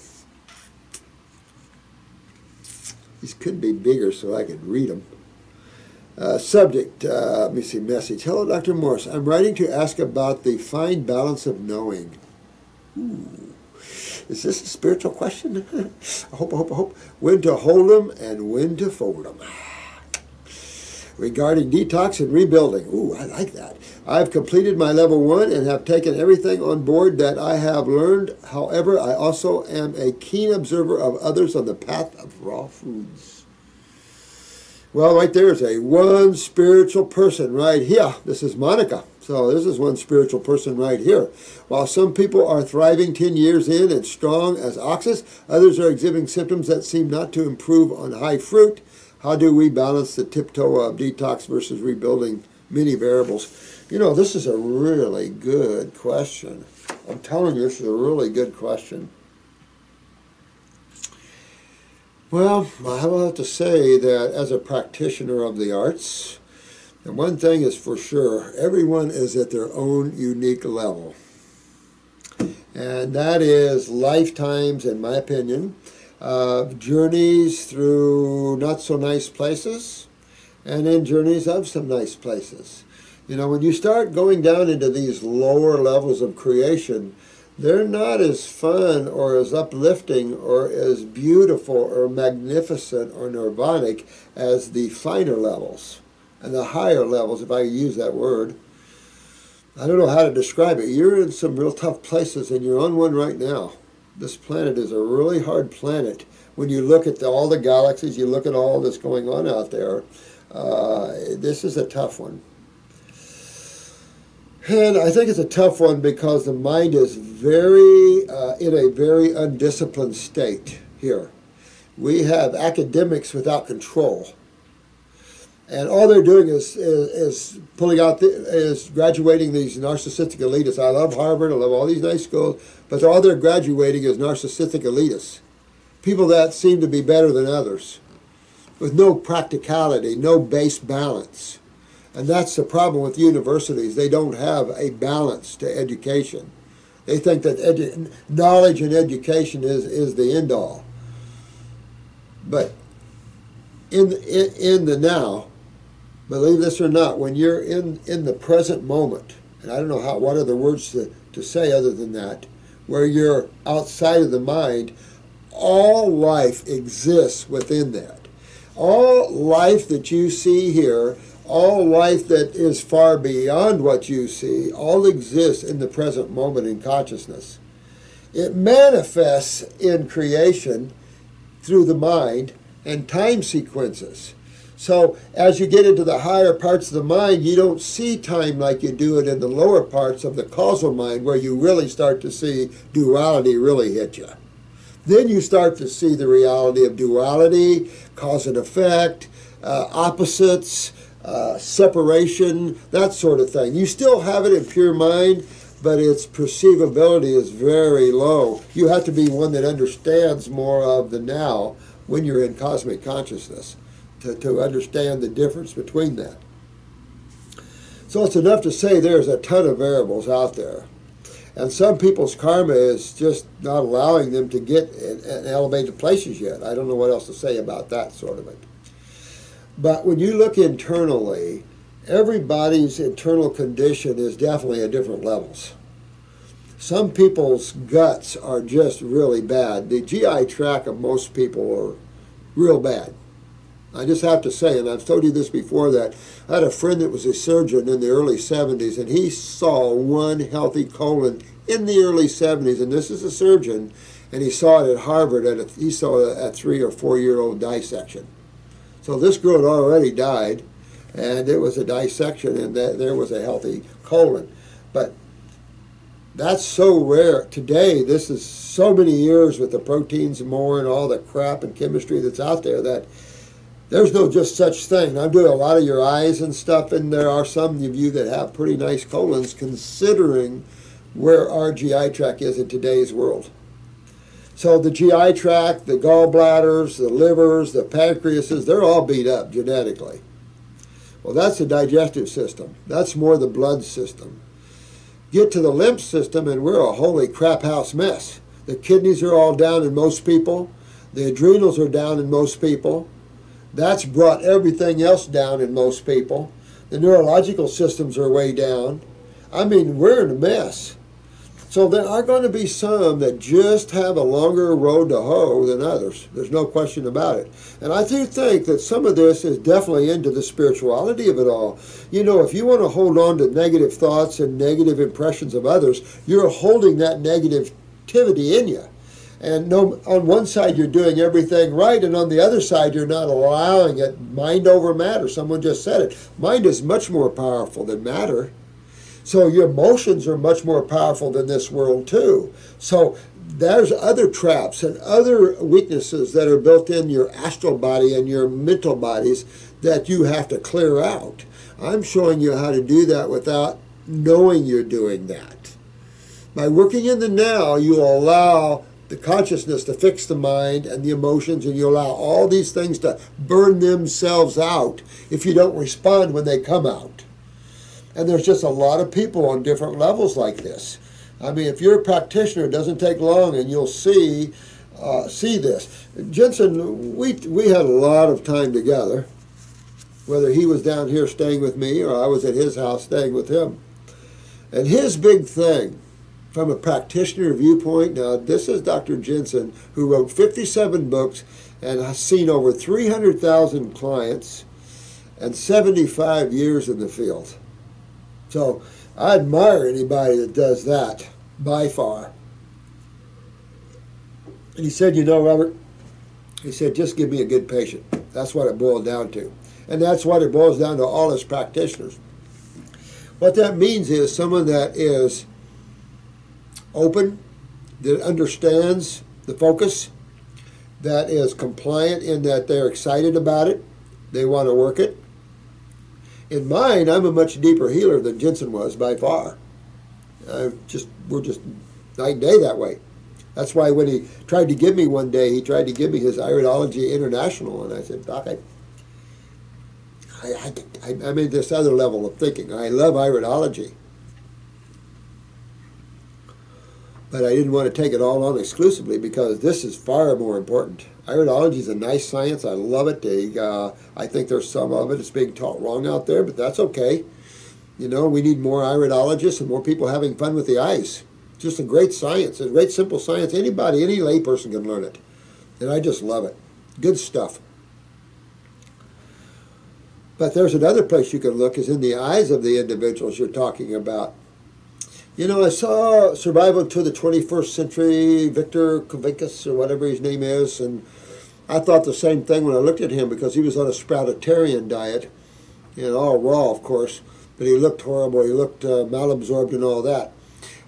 These could be bigger so I could read them. Subject, let me see, message. Hello, Dr. Morse. I'm writing to ask about the fine balance of knowing. Ooh. Is this a spiritual question? I hope. When to hold them and when to fold them. Regarding detox and rebuilding. Ooh, I like that. I've completed my level 1 and have taken everything on board that I have learned. However, I also am a keen observer of others on the path of raw foods. Well, right there is one spiritual person right here. This is Monica. So this is one spiritual person right here. While some people are thriving 10 years in and strong as oxes, others are exhibiting symptoms that seem not to improve on high fruit. How do we balance the tiptoe of detox versus rebuilding many variables? This is a really good question. I'm telling you, this is a really good question. Well, I will have to say that as a practitioner of the arts, and one thing is for sure, everyone is at their own unique level. And that is lifetimes, in my opinion, journeys through not so nice places, and then journeys of some nice places. When you start going down into these lower levels of creation, they're not as fun or as uplifting or as beautiful or magnificent or nirvanic as the finer levels and the higher levels, if I use that word. I don't know how to describe it. You're in some real tough places, and you're on one right now. This planet is a really hard planet. When you look at all the galaxies, you look at all that's going on out there, this is a tough one. And I think it's a tough one because the mind is in a very undisciplined state here. We have academics without control. And all they're doing is pulling out, is graduating these narcissistic elitists. I love Harvard, I love all these nice schools, but all they're graduating is narcissistic elitists. People that seem to be better than others, with no practicality, no base balance. And that's the problem with universities. They don't have a balance to education. They think that knowledge and education is the end all. But in the now, believe this or not, when you're in the present moment, and I don't know what other words to say other than that, where you're outside of the mind, all life exists within that. All life that you see here, all life that is far beyond what you see, all exists in the present moment in consciousness. It manifests in creation through the mind and time sequences. So as you get into the higher parts of the mind, you don't see time like you do it in the lower parts of the causal mind, where you really start to see duality really hit you. Then you start to see the reality of duality, cause and effect, opposites, separation, that sort of thing. You still have it in pure mind, but its perceivability is very low. You have to be one that understands more of the now when you're in cosmic consciousness to understand the difference between that. So it's enough to say there's a ton of variables out there. And some people's karma is just not allowing them to get in elevated places yet. I don't know what else to say about that sort of it. But when you look internally, everybody's internal condition is definitely at different levels. Some people's guts are just really bad. The GI tract of most people are real bad. I just have to say, and I've told you this before, that I had a friend that was a surgeon in the early 70s, and he saw one healthy colon in the early 70s, and this is a surgeon, and he saw it at Harvard, he saw a 3 or 4 year old dissection. So this girl had already died, and it was a dissection, and there was a healthy colon. But that's so rare. Today, this is so many years with the proteins and more and all the crap and chemistry that's out there that there's no just such thing. I'm doing a lot of your eyes and stuff, and there are some of you that have pretty nice colons considering where our GI tract is in today's world. So the GI tract, the gallbladders, the livers, the pancreases, they're all beat up genetically. Well, that's the digestive system. That's more the blood system. Get to the lymph system, and we're a holy crap house mess. The kidneys are all down in most people. The adrenals are down in most people. That's brought everything else down in most people. The neurological systems are way down. I mean, we're in a mess. So there are going to be some that just have a longer road to hoe than others. There's no question about it. And I do think that some of this is definitely into the spirituality of it all. You know, if you want to hold on to negative thoughts and negative impressions of others, you're holding that negativity in you. And on one side you're doing everything right, and on the other side you're not allowing it. Mind over matter. Someone just said it. Mind is much more powerful than matter. So your emotions are much more powerful than this world too. So there's other traps and other weaknesses that are built in your astral body and your mental bodies that you have to clear out. I'm showing you how to do that without knowing you're doing that. By working in the now, you allow the consciousness to fix the mind and the emotions, and you allow all these things to burn themselves out if you don't respond when they come out. And there's just a lot of people on different levels like this. I mean, if you're a practitioner, it doesn't take long, and you'll see this. Jensen, we had a lot of time together, whether he was down here staying with me or I was at his house staying with him. And his big thing from a practitioner viewpoint, now this is Dr. Jensen, who wrote 57 books and has seen over 300,000 clients and 75 years in the field. So I admire anybody that does that, by far. And he said, you know, Robert, he said, just give me a good patient. That's what it boiled down to. And that's what it boils down to all us practitioners. What that means is someone that is open, that understands the focus, that is compliant in that they're excited about it, they want to work it. In mine, I'm a much deeper healer than Jensen was by far. We're just night and day that way. That's why when he tried to give me one day, he tried to give me his Iridology International, and I said, Doc, I'm in this other level of thinking. I love iridology, but I didn't want to take it all on exclusively because this is far more important. Iridology is a nice science. I love it. I think there's some of it that's being taught wrong out there, but that's okay. You know, we need more iridologists and more people having fun with the eyes. It's just a great science, a great simple science. Anybody, any layperson can learn it, and I just love it. Good stuff. But there's another place you can look, is in the eyes of the individuals you're talking about. You know, I saw Survival to the 21st Century, Victor Kovikas, or whatever his name is, and I thought the same thing when I looked at him because he was on a sproutitarian diet, and all raw, of course, but he looked horrible, he looked malabsorbed and all that.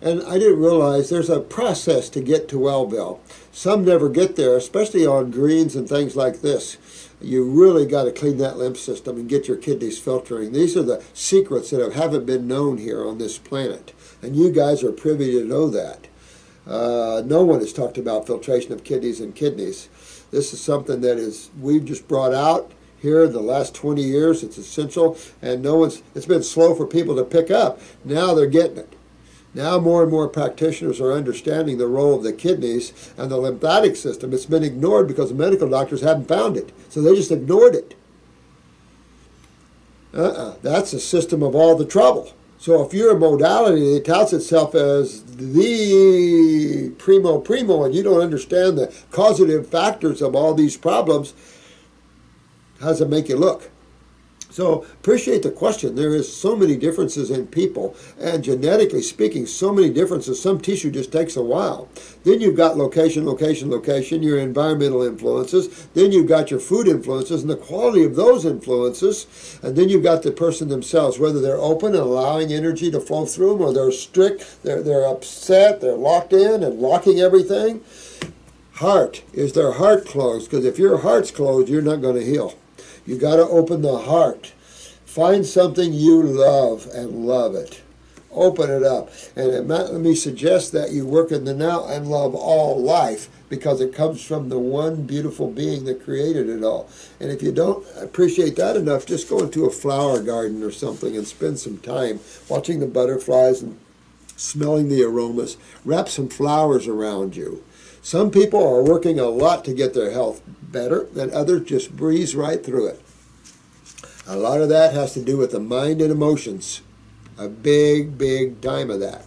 And I didn't realize there's a process to get to Wellville. Some never get there, especially on greens and things like this. You really got to clean that lymph system and get your kidneys filtering. These are the secrets that haven't been known here on this planet. And you guys are privy to know that. No one has talked about filtration of kidneys and kidneys. This is something that we've just brought out here in the last 20 years. It's essential, and it's been slow for people to pick up. Now they're getting it. Now more and more practitioners are understanding the role of the kidneys and the lymphatic system. It's been ignored because the medical doctors haven't found it. So they just ignored it. That's the system of all the trouble. So if you're a modality that touts itself as the primo, and you don't understand the causative factors of all these problems, how does it make you look? So appreciate the question. There is so many differences in people, and genetically speaking, so many differences. Some tissue just takes a while. Then you've got location, your environmental influences. Then you've got your food influences and the quality of those influences. And then you've got the person themselves, whether they're open and allowing energy to flow through them, or they're strict, they're upset, they're locked in and locking everything. Heart. Is their heart closed? Because if your heart's closed, you're not going to heal. You got to open the heart. Find something you love and love it. Open it up. And let me suggest that you work in the now and love all life, because it comes from the one beautiful being that created it all. And if you don't appreciate that enough, just go into a flower garden or something and spend some time watching the butterflies and smelling the aromas. Wrap some flowers around you. Some people are working a lot to get their health better, and others just breeze right through it. A lot of that has to do with the mind and emotions. A big, big time of that.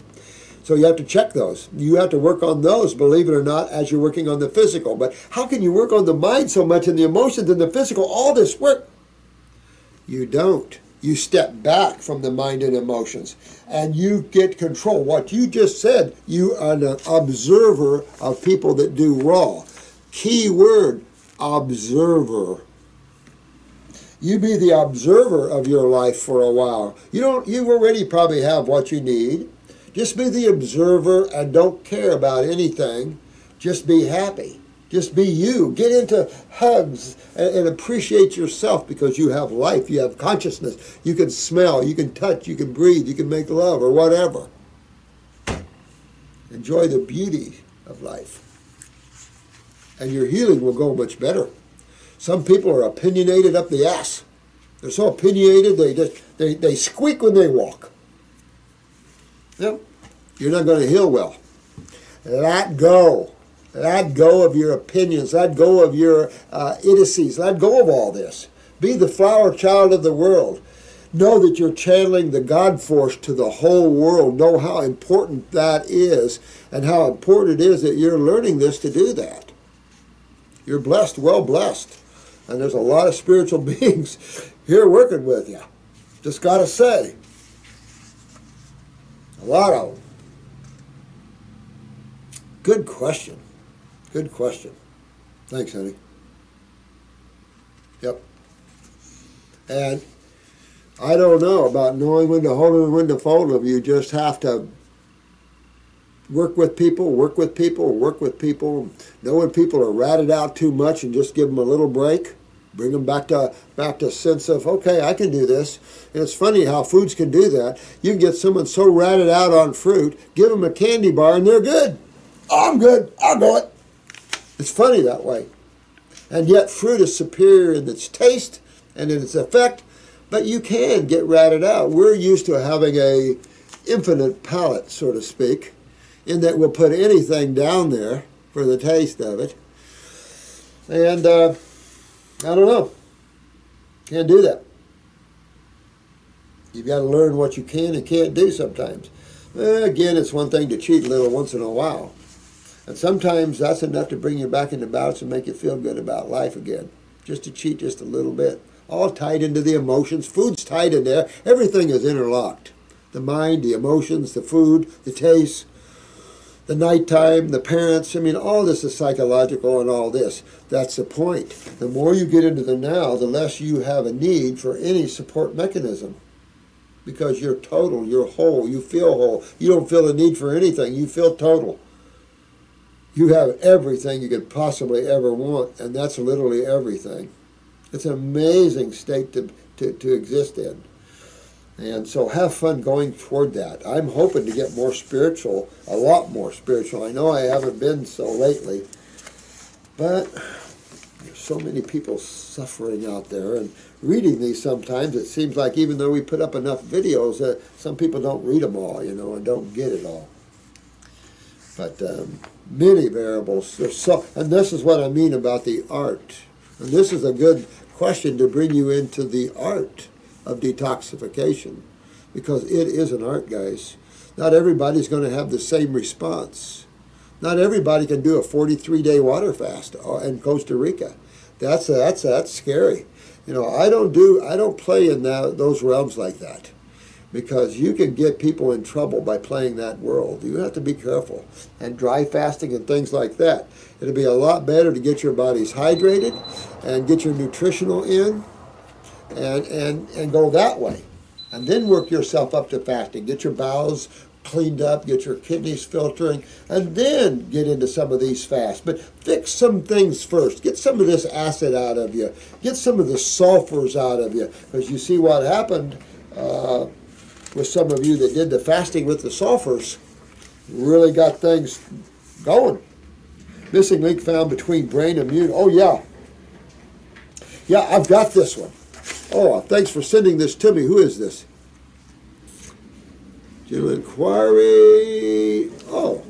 So you have to check those. You have to work on those, believe it or not, as you're working on the physical. But how can you work on the mind so much and the emotions and the physical, all this work? You don't. You step back from the mind and emotions, and you get control. What you just said, you are an observer of people that do raw. Key word, observer. You be the observer of your life for a while. You already probably have what you need. Just be the observer and don't care about anything. Just be happy. Just be you. Get into hugs and appreciate yourself, because you have life. You have consciousness. You can smell. You can touch. You can breathe. You can make love or whatever. Enjoy the beauty of life. And your healing will go much better. Some people are opinionated up the ass. They're so opinionated they squeak when they walk. Yep. You're not going to heal well. Let go. Let go of your opinions. Let go of your idiocies. Let go of all this. Be the flower child of the world. Know that you're channeling the God force to the whole world. Know how important that is and how important it is that you're learning this to do that. You're blessed, well blessed. And there's a lot of spiritual beings here working with you. Just got to say. A lot of them. Good question. Good question. Thanks, honey. Yep. And I don't know about knowing when to hold them and when to fold them. You just have to work with people, work with people, work with people. Know when people are ratted out too much and just give them a little break. Bring them back to sense of, okay, I can do this. And it's funny how foods can do that. You can get someone so ratted out on fruit, give them a candy bar, and they're good. Oh, I'm good. I'll go it. It's funny that way. And yet fruit is superior in its taste and in its effect, but you can get ratted out. We're used to having a infinite palate, so to speak, in that we'll put anything down there for the taste of it. And I don't know. Can't do that. You've got to learn what you can and can't do sometimes. Again, it's one thing to cheat a little once in a while. And sometimes that's enough to bring you back into balance and make you feel good about life again. Just to cheat just a little bit. All tied into the emotions. Food's tied in there. Everything is interlocked. The mind, the emotions, the food, the taste, the nighttime, the parents. I mean, all this is psychological and all this. That's the point. The more you get into the now, the less you have a need for any support mechanism. Because you're total, you're whole, you feel whole. You don't feel the need for anything. You feel total. You have everything you could possibly ever want, and that's literally everything. It's an amazing state to exist in. And so have fun going toward that. I'm hoping to get more spiritual, a lot more spiritual. I know I haven't been so lately, but there's so many people suffering out there. And reading these sometimes, it seems like even though we put up enough videos, some people don't read them all, you know, and don't get it all. But many variables. And this is what I mean about the art. And this is a good question to bring you into the art of detoxification, because it is an art, guys. Not everybody's going to have the same response. Not everybody can do a 43-day water fast in Costa Rica. That's scary. You know, I don't play in those realms like that, because you can get people in trouble by playing that world. You have to be careful. And dry fasting and things like that. It'll be a lot better to get your bodies hydrated and get your nutritional in and go that way. And then work yourself up to fasting. Get your bowels cleaned up, get your kidneys filtering, and then get into some of these fasts. But fix some things first. Get some of this acid out of you. Get some of the sulfurs out of you. Because you see what happened with some of you that did the fasting with the sulfurs. Really got things going. Missing link found between brain and immune. Oh, yeah. Yeah, I've got this one. Oh, thanks for sending this to me. Who is this? General inquiry. Oh.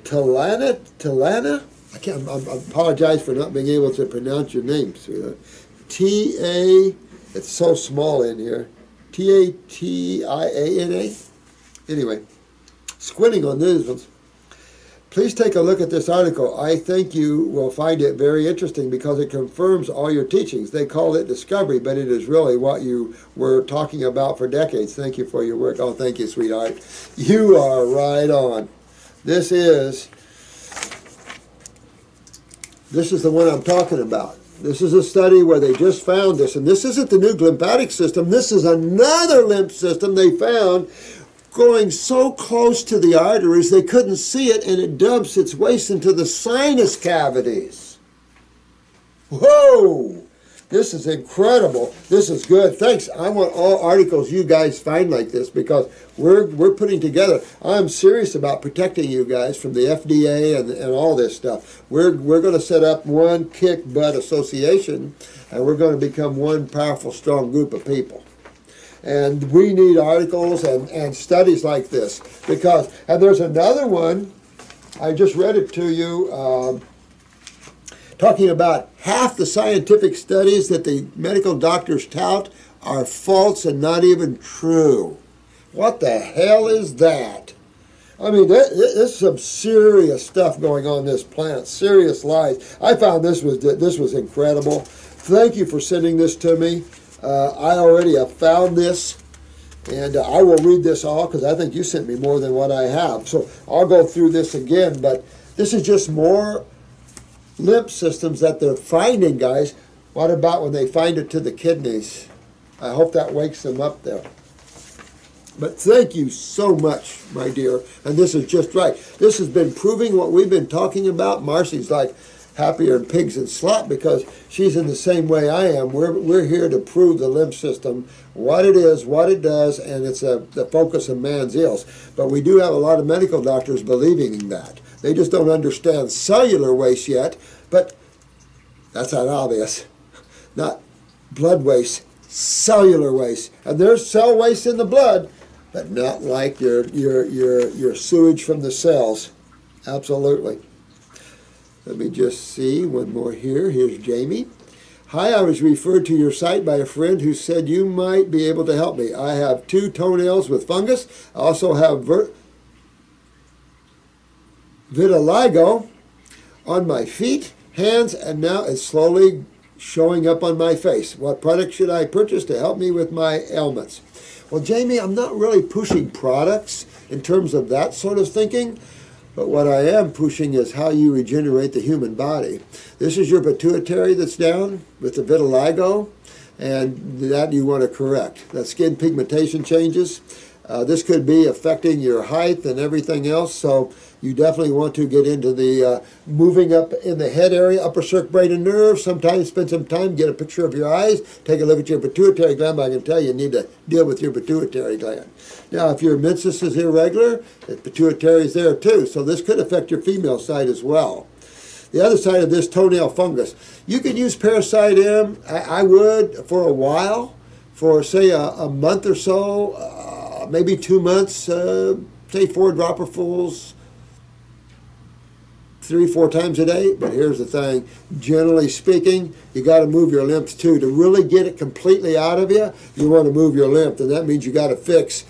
Talana? I apologize for not being able to pronounce your name, sweetheart. T-A, it's so small in here. T-A-T-I-A-N-A? Anyway, squinting on these ones. Please take a look at this article. I think you will find it very interesting because it confirms all your teachings. They call it discovery, but it is really what you were talking about for decades. Thank you for your work. Oh, thank you, sweetheart. You are right on. This is the one I'm talking about. This is a study where they just found this, and this isn't the new lymphatic system. This is another lymph system they found going so close to the arteries they couldn't see it, and it dumps its waste into the sinus cavities. Whoa! This is incredible. This is good. Thanks. I want all articles you guys find like this, because we're putting together. I'm serious about protecting you guys from the FDA and all this stuff. We're going to set up one kick butt association, and we're going to become one powerful, strong group of people. And we need articles and studies like this, because, and there's another one, I just read it to you, talking about half the scientific studies that the medical doctors tout are false and not even true. What the hell is that? I mean, there's some serious stuff going on this planet, serious lies. I found this was incredible. Thank you for sending this to me. I already have found this, and I will read this all because I think you sent me more than what I have. So I'll go through this again, but this is just more lymph systems that they're finding, guys. What about when they find it to the kidneys? I hope that wakes them up there. But thank you so much, my dear. And this is just right. This has been proving what we've been talking about. Marcy's like happier than pigs in slop because she's in the same way I am. We're here to prove the lymph system, what it is, what it does, and it's the focus of man's ills. But we do have a lot of medical doctors believing in that. They just don't understand cellular waste yet, but that's not obvious. Not blood waste, cellular waste. And there's cell waste in the blood, but not like your sewage from the cells. Absolutely. Let me just see one more here. Here's Jamie. Hi, I was referred to your site by a friend who said you might be able to help me. I have 2 toenails with fungus. I also have vitiligo on my feet, hands, and now it's slowly showing up on my face. What product should I purchase to help me with my ailments? Well, Jamie, I'm not really pushing products in terms of that sort of thinking, but what I am pushing is how you regenerate the human body. This is your pituitary that's down with the vitiligo, and that you want to correct. That skin pigmentation changes. This could be affecting your height and everything else, so you definitely want to get into the moving up in the head area, upper circuit brain and nerves. Sometimes spend some time, get a picture of your eyes, take a look at your pituitary gland. But I can tell you need to deal with your pituitary gland. Now, if your menses is irregular, the pituitary is there too, so this could affect your female side as well. The other side of this toenail fungus, you can use Parasite M. I would for a while, for say a month or so, maybe 2 months, say 4 dropperfuls, 3-4 times a day. But here's the thing, generally speaking, you got to move your lymphs too. To really get it completely out of you, you want to move your lymph, and that means you got to fix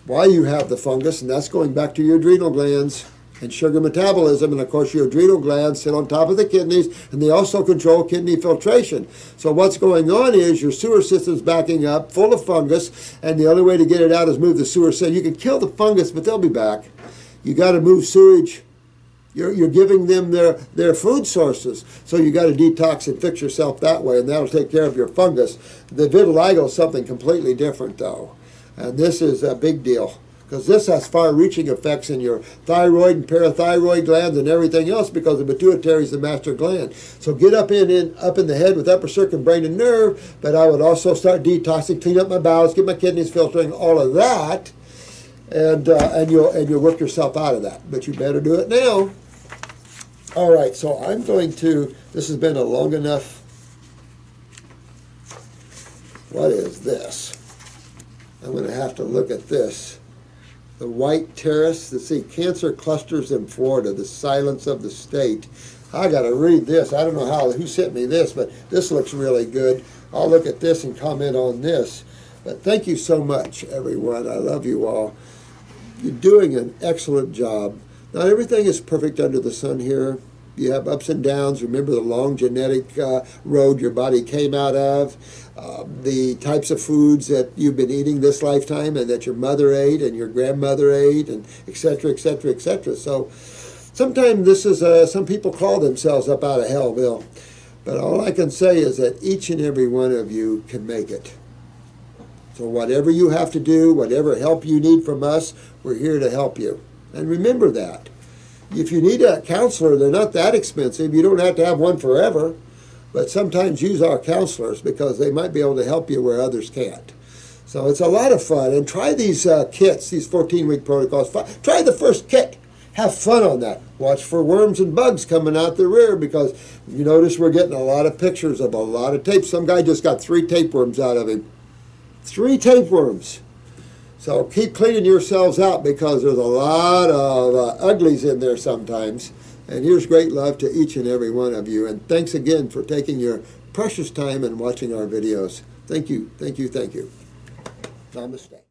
why you have the fungus, and that's going back to your adrenal glands and sugar metabolism. And of course your adrenal glands sit on top of the kidneys, and they also control kidney filtration. So what's going on is your sewer system's backing up, full of fungus, and the only way to get it out is move the sewer. So you can kill the fungus, but they'll be back. You got to move sewage. You're giving them their food sources, so you got to detox and fix yourself that way, and that'll take care of your fungus. The vitiligo is something completely different, though, and this is a big deal because this has far-reaching effects in your thyroid and parathyroid glands and everything else, because the pituitary is the master gland. So get up in the head with upper circuit brain and nerve, but I would also start detoxing, clean up my bowels, get my kidneys filtering, all of that, and you'll work yourself out of that. But you better do it now. All right, so I'm going to, this has been a long enough, what is this? I'm going to have to look at this. The White Terrace, let's see, cancer clusters in Florida, the silence of the state. I got to read this. I don't know who sent me this, but this looks really good. I'll look at this and comment on this. But thank you so much, everyone. I love you all. You're doing an excellent job. Not everything is perfect under the sun here. You have ups and downs. Remember the long genetic road your body came out of, the types of foods that you've been eating this lifetime and that your mother ate and your grandmother ate, and et cetera, et cetera, et cetera. So sometimes this is, some people call themselves up out of hellville. But all I can say is that each and every one of you can make it. So whatever you have to do, whatever help you need from us, we're here to help you. And remember that. If you need a counselor, they're not that expensive. You don't have to have one forever. But sometimes use our counselors because they might be able to help you where others can't. So it's a lot of fun. And try these kits, these 14-week protocols. Try the first kit. Have fun on that. Watch for worms and bugs coming out the rear, because you notice we're getting a lot of pictures of a lot of tape. Some guy just got 3 tapeworms out of him. 3 tapeworms. So keep cleaning yourselves out, because there's a lot of uglies in there sometimes. And here's great love to each and every one of you. And thanks again for taking your precious time and watching our videos. Thank you, thank you, thank you. Namaste.